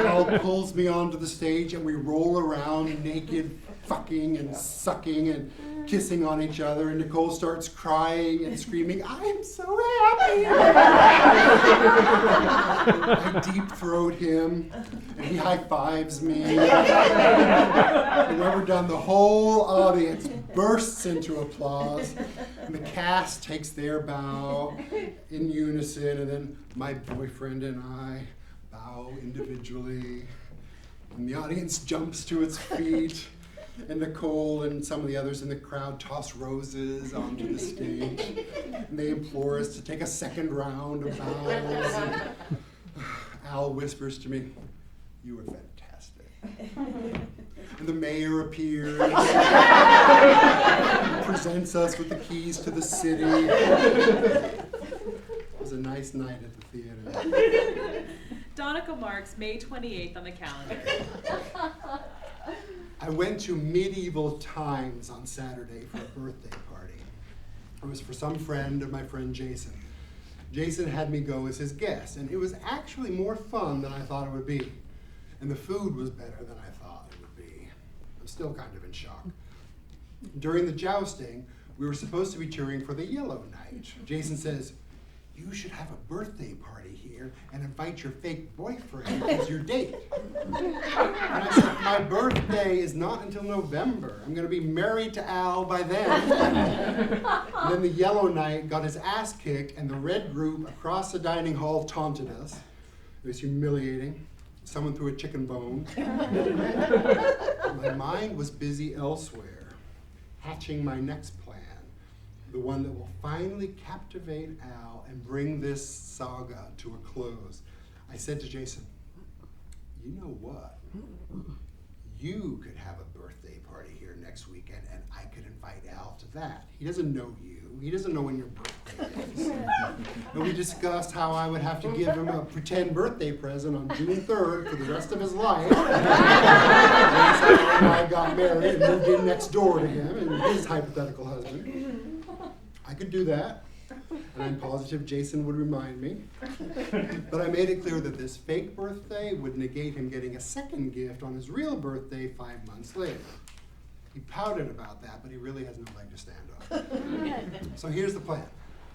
Al pulls me onto the stage, and we roll around naked, fucking and sucking and kissing on each other, and Nicole starts crying and screaming, I'm so happy! I deep throat him, and he high fives me. And when we're done, the whole audience bursts into applause, and the cast takes their bow in unison, and then my boyfriend and I bow individually, and the audience jumps to its feet. And Nicole and some of the others in the crowd toss roses onto the stage. And they implore us to take a second round of bows. And Al whispers to me, you were fantastic. And the mayor appears, presents us with the keys to the city. It was a nice night at the theater. Donaco marks May 28th on the calendar. I went to medieval times on Saturday for a birthday party. It was for some friend of my friend Jason. Jason had me go as his guest, and it was actually more fun than I thought it would be. And the food was better than I thought it would be. I'm still kind of in shock. During the jousting, we were supposed to be cheering for the Yellow Knight. Jason says, you should have a birthday party here and invite your fake boyfriend as your date. And I said, my birthday is not until November. I'm going to be married to Al by then. And then the Yellow Knight got his ass kicked, and the red group across the dining hall taunted us. It was humiliating. Someone threw a chicken bone. My mind was busy elsewhere, hatching my next plan. The one that will finally captivate Al and bring this saga to a close. I said to Jason, you know what? You could have a birthday party here next weekend, and I could invite Al to that. He doesn't know you. He doesn't know when your birthday is. And we discussed how I would have to give him a pretend birthday present on June 3rd for the rest of his life. I got married and moved in next door to him and his hypothetical husband. I could do that, and I'm positive Jason would remind me. But I made it clear that this fake birthday would negate him getting a second gift on his real birthday 5 months later. He pouted about that, but he really has no leg to stand on. So here's the plan.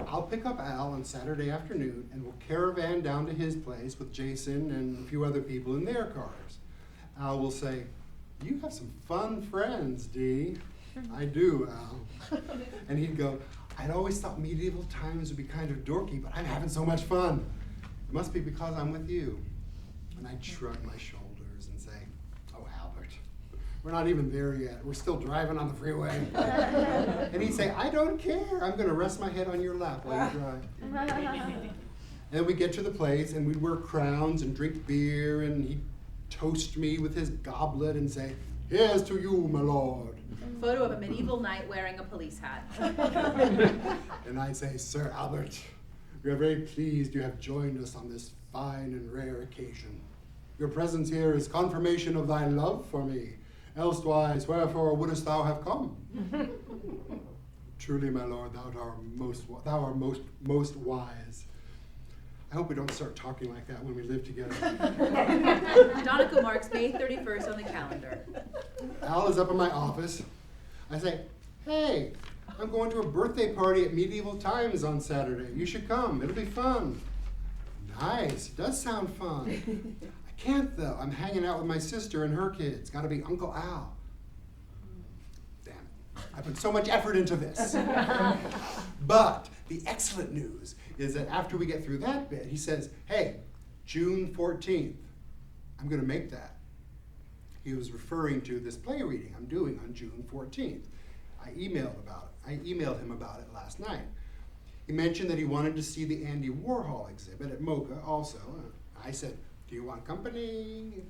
I'll pick up Al on Saturday afternoon, and we'll caravan down to his place with Jason and a few other people in their cars. Al will say, "You have some fun friends, Dee." "I do, Al." And he'd go, "I'd always thought medieval times would be kind of dorky, but I'm having so much fun. It must be because I'm with you." And I'd shrug my shoulders and say, "Oh, Albert, we're not even there yet. We're still driving on the freeway." And he'd say, "I don't care. I'm going to rest my head on your lap while you drive." And then we'd get to the place, and we'd wear crowns and drink beer, and he'd toast me with his goblet and say, "Here's to you, my lord." Photo of a medieval knight wearing a police hat. And I'd say, "Sir Albert, we are very pleased you have joined us on this fine and rare occasion. Your presence here is confirmation of thy love for me. Elsewise, wherefore wouldest thou have come?" "Truly, my lord, thou art most wise." I hope we don't start talking like that when we live together. Donaco marks May 31st on the calendar. Al is up in my office. I say, "Hey, I'm going to a birthday party at Medieval Times on Saturday. You should come. It'll be fun." "Nice. It does sound fun." "I can't, though. I'm hanging out with my sister and her kids. Got to be Uncle Al." Damn it. I put so much effort into this. But the excellent news is that after we get through that bit, he says, "Hey, June 14th. I'm going to make that." He was referring to this play reading I'm doing on June 14th. I emailed him about it last night. He mentioned that he wanted to see the Andy Warhol exhibit at MoCA also. I said, "Do you want company?"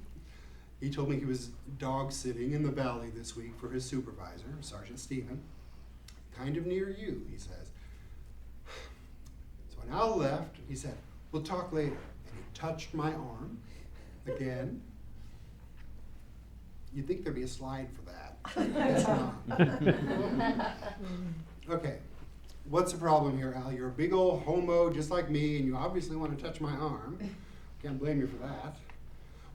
He told me he was dog sitting in the valley this week for his supervisor, Sergeant Stephen. "Kind of near you," he says. So when Al left, he said, "We'll talk later." And he touched my arm again. You'd think there'd be a slide for that. It's not. Okay, what's the problem here, Al? You're a big old homo just like me, and you obviously want to touch my arm. Can't blame you for that.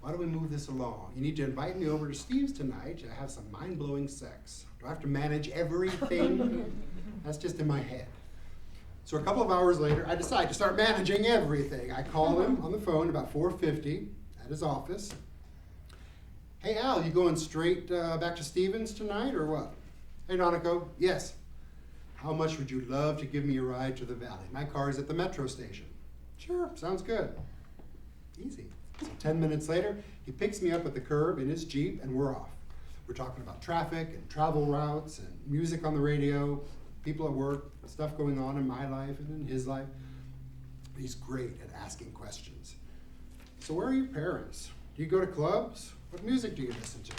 Why don't we move this along? You need to invite me over to Steve's tonight to have some mind-blowing sex. Do I have to manage everything? That's just in my head. So a couple of hours later, I decide to start managing everything. I call him on the phone about 4:50 at his office. "Hey, Al, you going straight back to Stevens tonight or what?" "Hey, Donaco, yes." "How much would you love to give me a ride to the valley? My car is at the metro station." "Sure, sounds good." Easy. So 10 minutes later, he picks me up at the curb in his Jeep and we're off. We're talking about traffic and travel routes and music on the radio, people at work, stuff going on in my life and in his life. He's great at asking questions. "So where are your parents? Do you go to clubs? What music do you listen to?"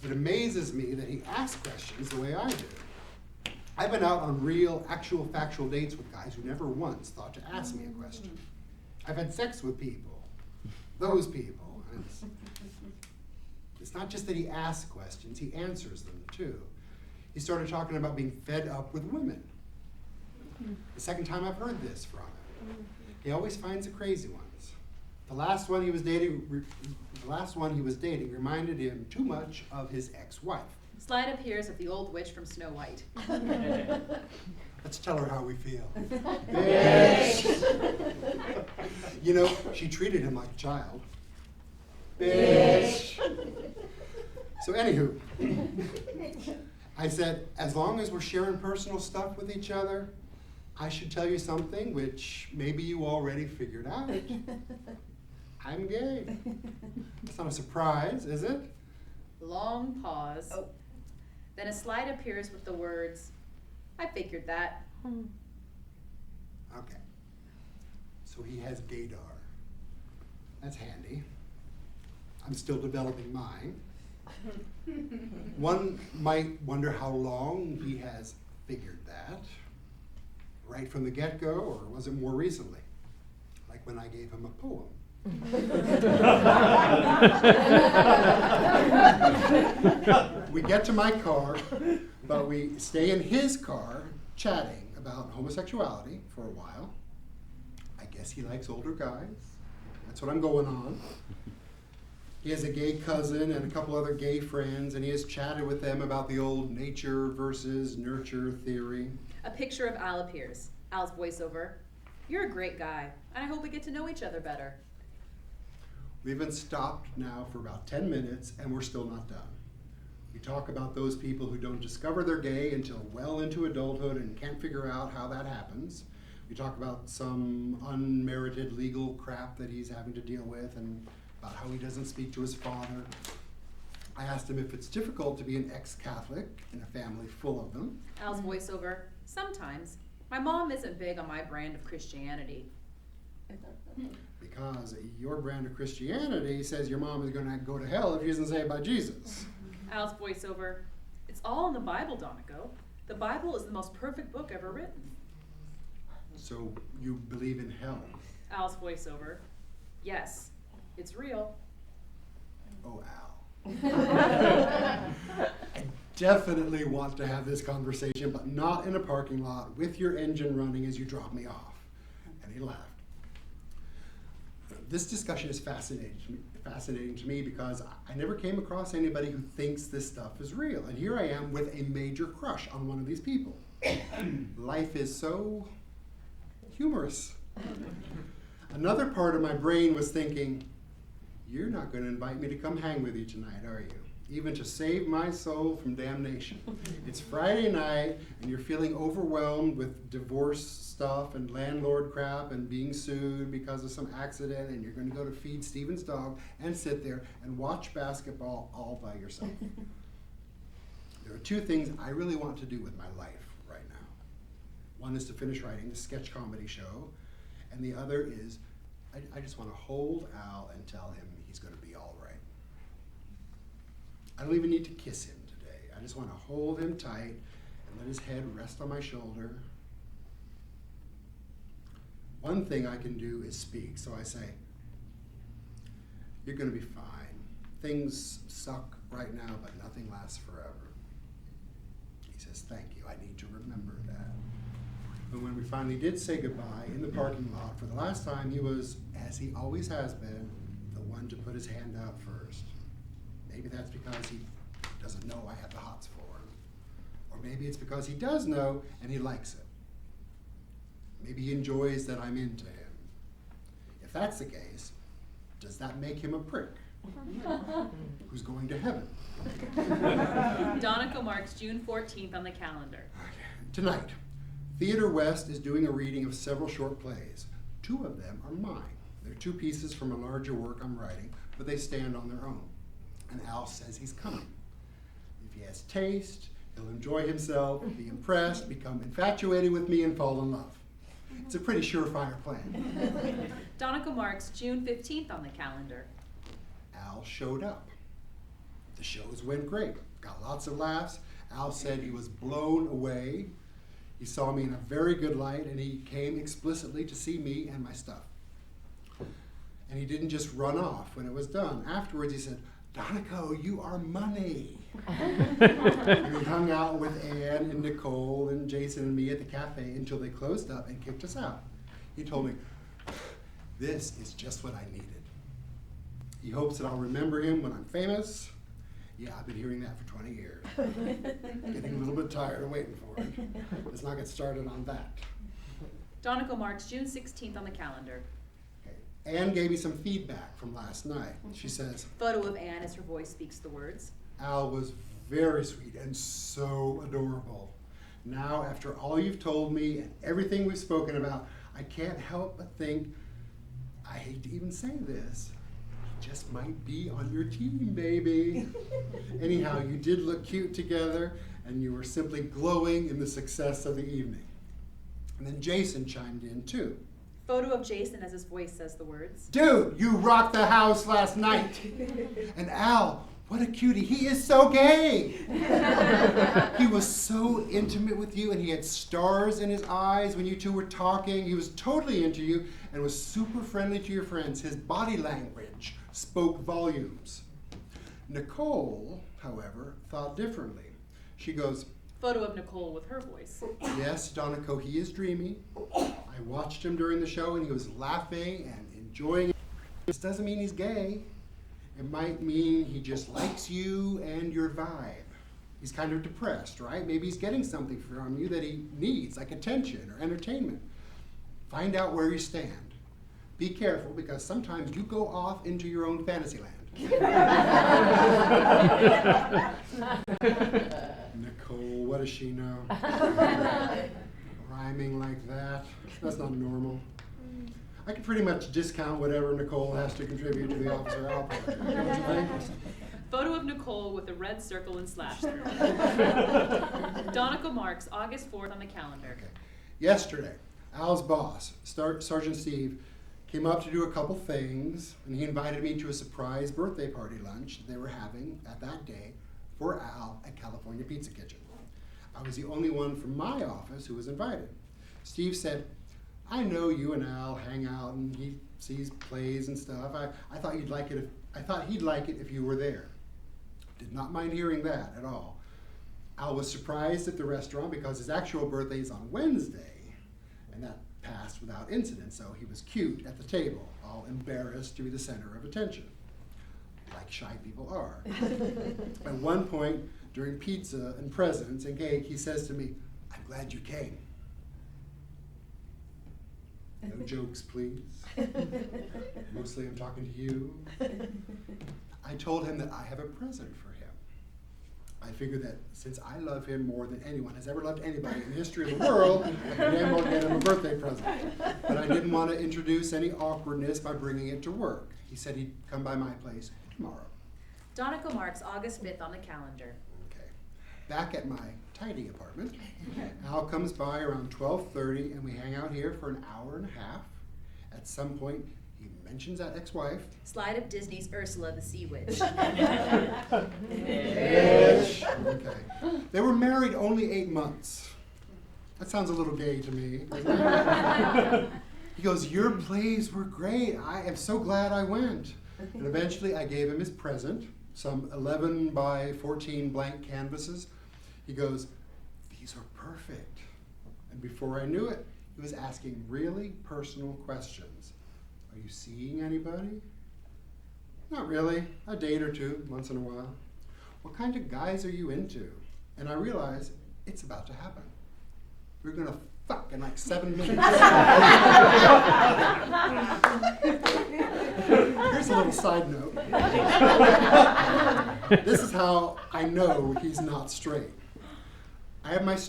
It amazes me that he asks questions the way I do. I've been out on real, actual, factual dates with guys who never once thought to ask me a question. I've had sex with people, those people. And it's not just that he asks questions, he answers them too. He started talking about being fed up with women. The second time I've heard this from him. He always finds the crazy ones. The last one he was dating reminded him too much of his ex-wife. Slide appears of the old witch from Snow White. Let's tell her how we feel. Bitch. You know, she treated him like a child. Bitch. So anywho, I said, as long as we're sharing personal stuff with each other, I should tell you something which maybe you already figured out. I'm gay. It's not a surprise, is it? Long pause. Oh. Then a slide appears with the words, "I figured that." Okay. So he has gaydar. That's handy. I'm still developing mine. One might wonder how long he has figured that. right from the get-go, or was it more recently? Like when I gave him a poem. We get to my car, but we stay in his car chatting about homosexuality for a while. I guess he likes older guys. That's what I'm going on. He has a gay cousin and a couple other gay friends, and he has chatted with them about the old nature versus nurture theory. A picture of Al appears. Al's voiceover. You're a great guy, and I hope we get to know each other better. We've been stopped now for about 10 minutes, and we're still not done. We talk about those people who don't discover they're gay until well into adulthood and can't figure out how that happens. We talk about some unmerited legal crap that he's having to deal with and about how he doesn't speak to his father. I asked him if it's difficult to be an ex-Catholic in a family full of them. Al's voiceover. Sometimes. My mom isn't big on my brand of Christianity. Because your brand of Christianity says your mom is going to go to hell if she isn't saved by Jesus. Al's voiceover. It's all in the Bible, Donaco. The Bible is the most perfect book ever written. So you believe in hell? Al's voiceover. Yes, it's real. Oh, Al. I definitely want to have this conversation, but not in a parking lot with your engine running as you drop me off. And he laughed. This discussion is fascinating to me because I never came across anybody who thinks this stuff is real. And here I am with a major crush on one of these people. Life is so humorous. Another part of my brain was thinking, you're not going to invite me to come hang with you tonight, are you? Even to save my soul from damnation. It's Friday night, and you're feeling overwhelmed with divorce stuff and landlord crap and being sued because of some accident, and you're going to go to feed Steven's dog and sit there and watch basketball all by yourself. There are two things I really want to do with my life right now. One is to finish writing a sketch comedy show, and the other is I just want to hold Al and tell him he's going to be all right. I don't even need to kiss him today. I just want to hold him tight and let his head rest on my shoulder. One thing I can do is speak, so I say, you're going to be fine. Things suck right now, but nothing lasts forever. He says, thank you, I need to remember that. But when we finally did say goodbye in the parking lot, for the last time, he was, as he always has been, the one to put his hand out first. Maybe that's because he doesn't know I have the hots for him. Or maybe it's because he does know and he likes it. Maybe he enjoys that I'm into him. If that's the case, does that make him a prick? Who's going to heaven? Donaco marks June 14th on the calendar. Tonight, Theater West is doing a reading of several short plays. 2 of them are mine. They're 2 pieces from a larger work I'm writing, but they stand on their own. And Al says he's coming. If he has taste, he'll enjoy himself, be impressed, become infatuated with me, and fall in love. It's a pretty surefire plan. Donaco marks June 15th on the calendar. Al showed up. The shows went great. Got lots of laughs. Al said he was blown away. He saw me in a very good light, and he came explicitly to see me and my stuff. And he didn't just run off when it was done. Afterwards, he said, Donaco, you are money. And we hung out with Ann and Nicole and Jason and me at the cafe until they closed up and kicked us out. He told me, this is just what I needed. He hopes that I'll remember him when I'm famous. Yeah, I've been hearing that for 20 years. Getting a little bit tired of waiting for it. Let's not get started on that. Donaco marks June 16th on the calendar. Ann gave me some feedback from last night. She says, Photo of Anne as her voice speaks the words. Al was very sweet and so adorable. Now, after all you've told me and everything we've spoken about, I can't help but think, I hate to even say this, he just might be on your team, baby. Anyhow, you did look cute together, and you were simply glowing in the success of the evening. And then Jason chimed in too. Photo of Jason as his voice says the words. Dude, you rocked the house last night. And Al, what a cutie, he is so gay. He was so intimate with you, and he had stars in his eyes when you two were talking. He was totally into you and was super friendly to your friends. His body language spoke volumes. Nicole, however, thought differently. She goes, Photo of Nicole with her voice. yes, Donaco, he is dreamy. I watched him during the show and he was laughing and enjoying it. This doesn't mean he's gay. It might mean he just likes you and your vibe. He's kind of depressed, right? Maybe he's getting something from you that he needs, like attention or entertainment. Find out where you stand. Be careful, because sometimes you go off into your own fantasy land. Nicole, what does she know? Rhyming like that? That's not normal. I could pretty much discount whatever Nicole has to contribute to the Officer Al project. Don't you think? Photo of Nicole with a red circle and slash through. Donaco marks August 4th on the calendar. Okay. Yesterday, Al's boss, Sergeant Steve, came up to do a couple things, and he invited me to a surprise birthday party lunch they were having at that day for Al at California Pizza Kitchen. I was the only one from my office who was invited. Steve said, I know you and Al hang out and he sees plays and stuff. I thought he'd like it if you were there. Did not mind hearing that at all. Al was surprised at the restaurant because his actual birthday is on Wednesday, and that passed without incident, so he was cute at the table, all embarrassed to be the center of attention, like shy people are. At one point, during pizza and presents and cake, he says to me, I'm glad you came. No jokes, please. Mostly I'm talking to you. I told him that I have a present for him. I figured that since I love him more than anyone has ever loved anybody in the history of the world, I could damn well get him a birthday present. But I didn't want to introduce any awkwardness by bringing it to work. He said he'd come by my place tomorrow. Donaco marks August 5th on the calendar. Okay. Back at my tidy apartment, Al comes by around 12:30 and we hang out here for an hour and a half. At some point, he mentions that ex-wife. Slide of Disney's Ursula the Sea Witch. Okay. They were married only 8 months. That sounds a little gay to me, doesn't it? He goes, your plays were great. I am so glad I went. And eventually I gave him his present, some 11 by 14 blank canvases. He goes, these are perfect. And before I knew it, he was asking really personal questions. Are you seeing anybody? Not really. A date or two, once in a while. What kind of guys are you into? And I realize it's about to happen. We're gonna fuck in like 7 minutes. Here's a little side note. This is how I know he's not straight. I have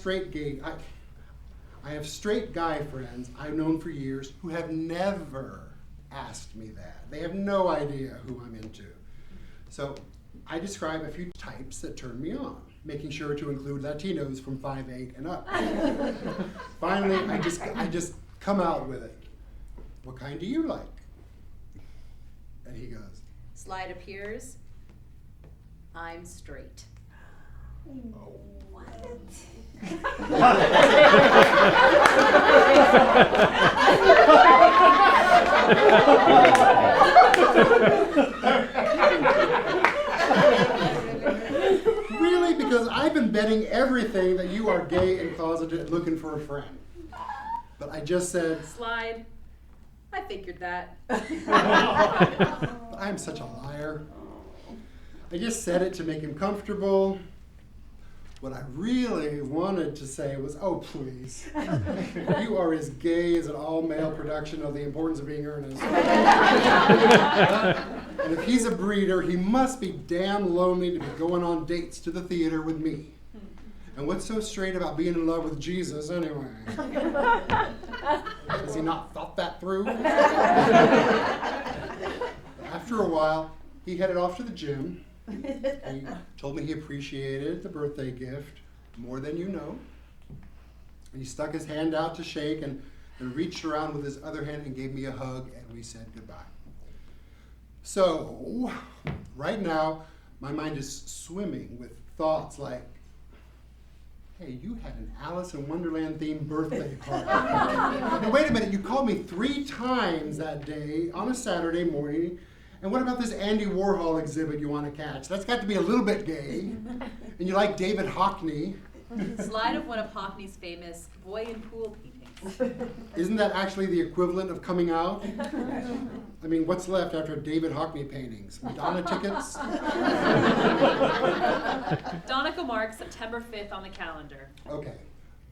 straight guy friends I've known for years who have never asked me that. They have no idea who I'm into. So I describe a few types that turn me on, making sure to include Latinos from 5'8" and up. Finally, I just come out with it. What kind do you like? And he goes, Slide appears. I'm straight. oh. Really? Because I've been betting everything that you are gay and closeted looking for a friend. But I just said, Slide. I figured that. I'm such a liar. I just said it to make him comfortable. What I really wanted to say was, oh, please. You are as gay as an all-male production of The Importance of Being Earnest. And if he's a breeder, he must be damn lonely to be going on dates to the theater with me. And what's so straight about being in love with Jesus, anyway? Has he not thought that through? After a while, he headed off to the gym. He told me he appreciated the birthday gift more than you know. And he stuck his hand out to shake and reached around with his other hand and gave me a hug, and we said goodbye. So, right now, My mind is swimming with thoughts like, hey, you had an Alice in Wonderland themed birthday party. Now, wait a minute, you called me 3 times that day on a Saturday morning. And what about this Andy Warhol exhibit you want to catch? That's got to be a little bit gay. And you like David Hockney. Slide of one of Hockney's famous boy in pool paintings. Isn't that actually the equivalent of coming out? I mean, what's left after David Hockney paintings? Madonna tickets? Donaco marks September 5th on the calendar. Okay,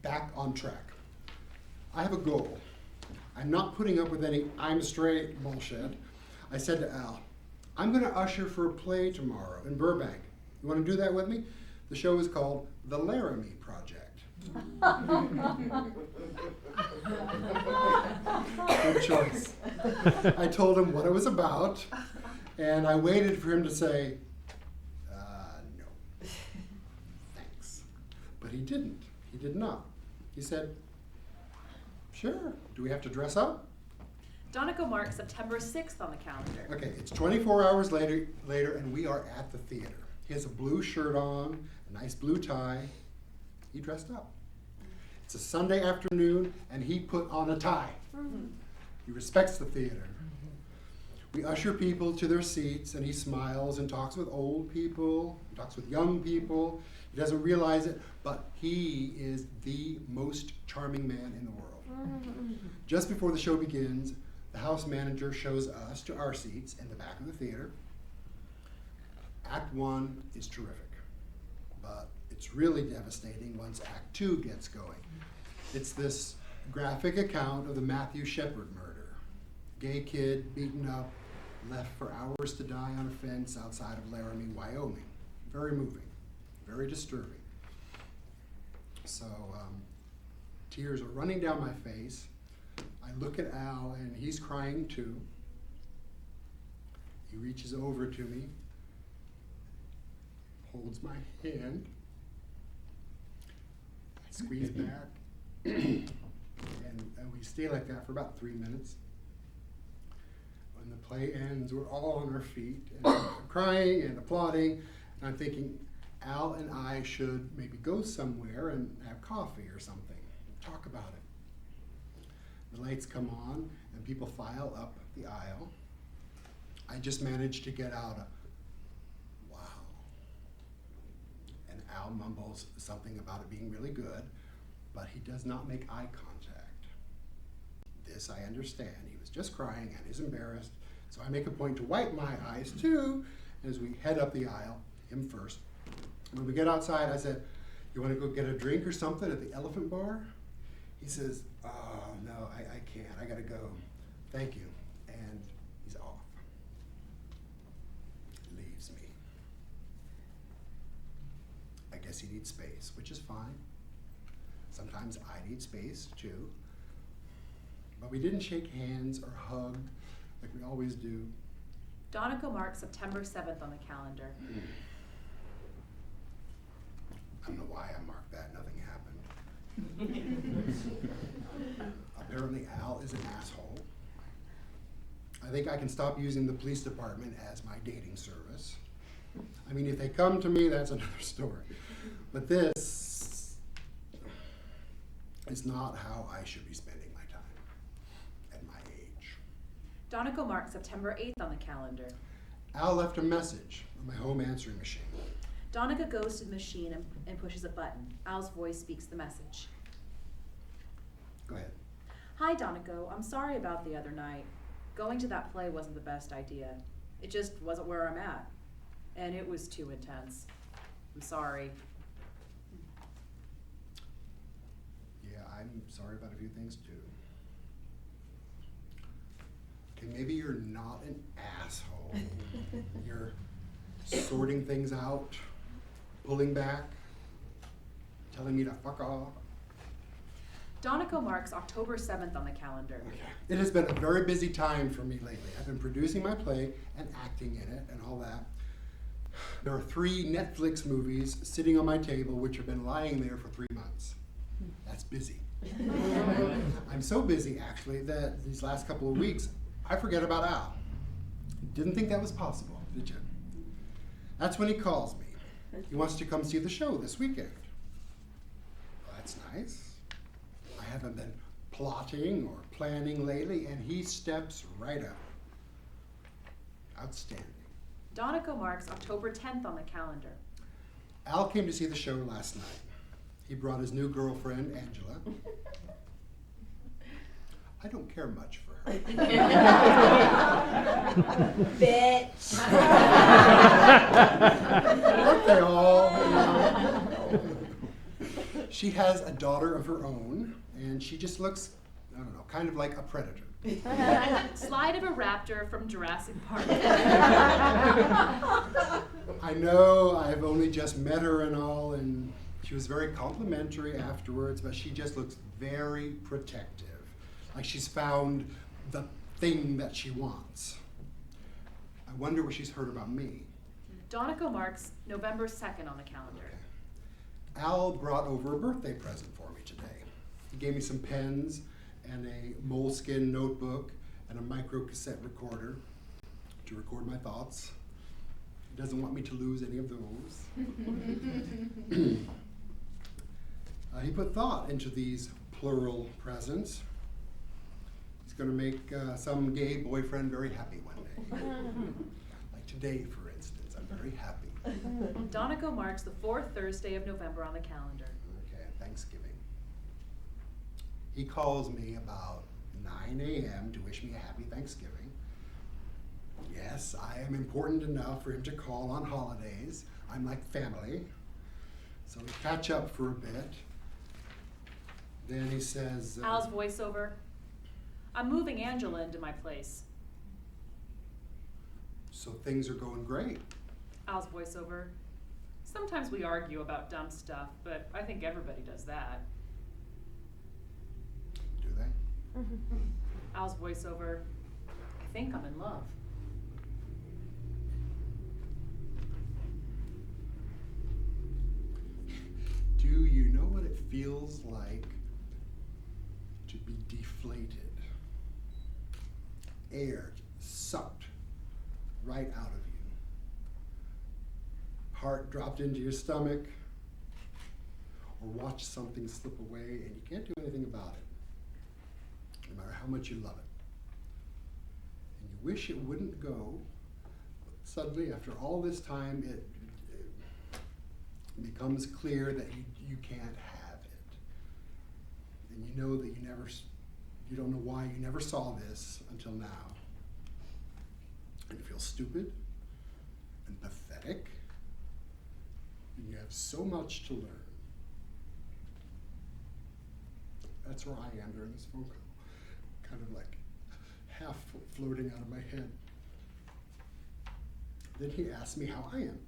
back on track. I have a goal. I'm not putting up with any I'm straight bullshit. I said to Al, I'm going to usher for a play tomorrow in Burbank. You want to do that with me? The show is called The Laramie Project. Good choice. I told him what it was about, and I waited for him to say, no. Thanks. But he didn't. He did not. He said, sure. Do we have to dress up? Donaco marks September 6th on the calendar. Okay, it's 24 hours later, and we are at the theater. He has a blue shirt on, a nice blue tie. He dressed up. It's a Sunday afternoon, and he put on a tie. He respects the theater. We usher people to their seats, and he smiles and talks with old people, talks with young people. He doesn't realize it, but he is the most charming man in the world. Just before the show begins, the house manager shows us to our seats in the back of the theater. Act 1 is terrific, but it's really devastating once Act 2 gets going. It's this graphic account of the Matthew Shepard murder. Gay kid beaten up, left for hours to die on a fence outside of Laramie, Wyoming. Very moving, very disturbing. So tears are running down my face. I look at Al, and he's crying too. He reaches over to me, holds my hand. I squeeze back, and we stay like that for about 3 minutes. When the play ends, we're all on our feet, and crying and applauding. And I'm thinking, Al and I should maybe go somewhere and have coffee or something, talk about it. The lights come on, and people file up the aisle. I just managed to get out a, wow. And Al mumbles something about it being really good, but he does not make eye contact. This I understand. He was just crying and is embarrassed, so I make a point to wipe my eyes too as we head up the aisle, him first. When we get outside, I said, you want to go get a drink or something at the Elephant Bar? He says, oh, no, I can't. I got to go. Thank you. And he's off. Leaves me. I guess he needs space, which is fine. Sometimes I need space, too. But we didn't shake hands or hug like we always do. Donaco marks September 7th on the calendar. I don't know why I marked that. Nothing happened. Apparently Al is an asshole. I think I can stop using the police department as my dating service. I mean, if they come to me, that's another story. But this is not how I should be spending my time at my age. Donaco marks September 8th on the calendar. Al left a message on my home answering machine. Donaco goes to the machine and pushes a button. Al's voice speaks the message. Go ahead. Hi, Donaco. I'm sorry about the other night. Going to that play wasn't the best idea. It just wasn't where I'm at. And it was too intense. I'm sorry. Yeah, I'm sorry about a few things too. Okay, maybe you're not an asshole. You're sorting things out, pulling back, telling me to fuck off. Donaco marks October 7th on the calendar. Okay. It has been a very busy time for me lately. I've been producing my play and acting in it and all that. There are 3 Netflix movies sitting on my table which have been lying there for 3 months. That's busy. I'm so busy, actually, that these last couple of weeks, I forget about Al. Didn't think that was possible, did you? That's when he calls me. He wants to come see the show this weekend. Well, that's nice. I haven't been plotting or planning lately, and he steps right up. Outstanding. Donaco marks October 10th on the calendar. Al came to see the show last night. He brought his new girlfriend, Angela. I don't care much for her. Bitch. Aren't they all? You know? She has a daughter of her own, and she just looks, I don't know, kind of like a predator. Slide of a raptor from Jurassic Park. I know I've only just met her and all, and she was very complimentary afterwards, but she just looks very protective. Like she's found the thing that she wants. I wonder what she's heard about me. Donaco marks November 2nd on the calendar. Al brought over a birthday present for me today. He gave me some pens and a moleskin notebook and a micro cassette recorder to record my thoughts. He doesn't want me to lose any of those. He put thought into these plural presents. He's going to make some gay boyfriend very happy one day. Like today, for instance, I'm very happy. Donaco marks the 4th Thursday of November on the calendar. Okay, Thanksgiving. He calls me about 9 a.m. to wish me a happy Thanksgiving. Yes, I am important enough for him to call on holidays. I'm like family. So we catch up for a bit. Then he says, Al's voiceover. I'm moving Angela into my place. so things are going great. Al's voiceover. Sometimes we argue about dumb stuff, but I think everybody does that. Do they? Al's voiceover. I think I'm in love. Do you know what it feels like to be deflated? Air sucked right out of you. Heart dropped into your stomach, or watch something slip away and you can't do anything about it, no matter how much you love it. And you wish it wouldn't go, but suddenly after all this time it becomes clear that you can't have it. And you know that you don't know why you never saw this until now. And you feel stupid and pathetic, and you have so much to learn. That's where I am during this phone call, kind of like half floating out of my head. Then he asked me how I am.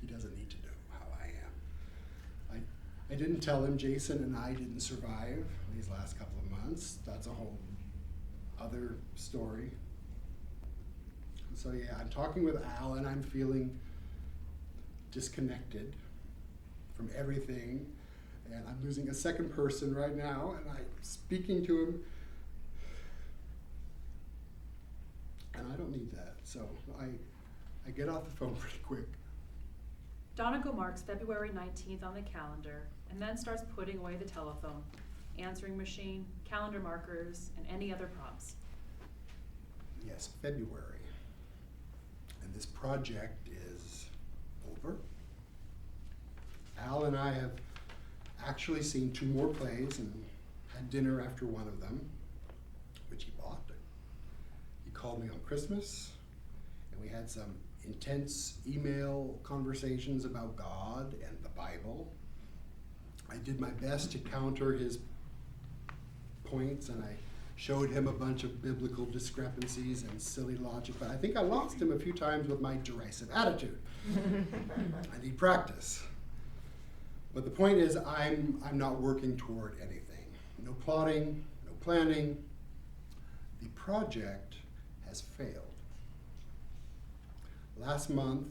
He doesn't need to know how I am. I didn't tell him Jason and I didn't survive these last couple of months. That's a whole other story. So yeah, I'm talking with Al and I'm feeling disconnected from everything, and I'm losing a second person right now, and I'm speaking to him, and I don't need that. So I get off the phone pretty quick. Donaco marks February 19th on the calendar and then starts putting away the telephone, answering machine, calendar markers, and any other props. Yes, February. And this project is over. Al and I have actually seen 2 more plays and had dinner after one of them, which he bought. He called me on Christmas, and we had some intense email conversations about God and the Bible. I did my best to counter his points, and I showed him a bunch of biblical discrepancies and silly logic, but I think I lost him a few times with my derisive attitude. I need practice. But the point is, I'm not working toward anything. No plotting, no planning. The project has failed. Last month,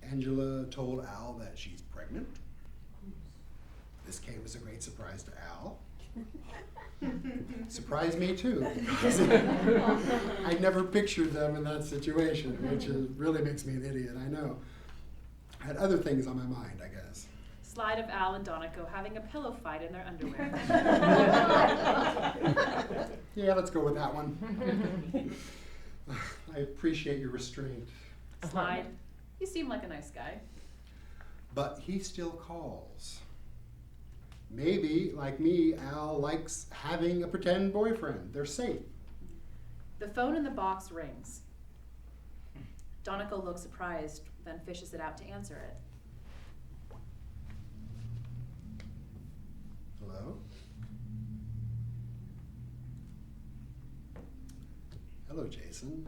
Angela told Al that she's pregnant. This came as a great surprise to Al. Surprised me too, because I never pictured them in that situation, which really makes me an idiot, I know. I had other things on my mind, I guess. Slide of Al and Donaco having a pillow fight in their underwear. Yeah, let's go with that one. I appreciate your restraint. Slide. You seem like a nice guy. But he still calls. Maybe, like me, Al likes having a pretend boyfriend. They're safe. The phone in the box rings. Donaco looks surprised, then fishes it out to answer it. Hello? Hello, Jason.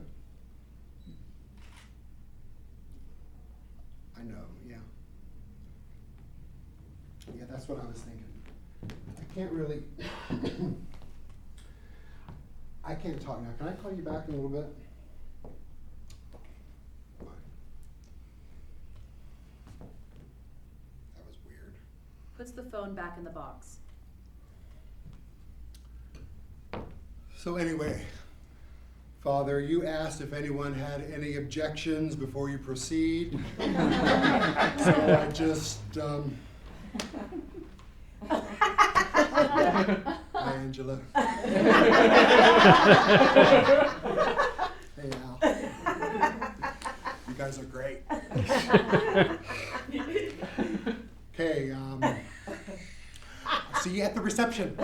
I know, yeah. Yeah, that's what I was thinking. I can't really, I can't talk now. Can I call you back in a little bit? Why? That was weird. Puts the phone back in the box. So anyway, Father, you asked if anyone had any objections before you proceed. So I just, Hi, Angela. Hey, Al. You guys are great. Okay, see you at the reception.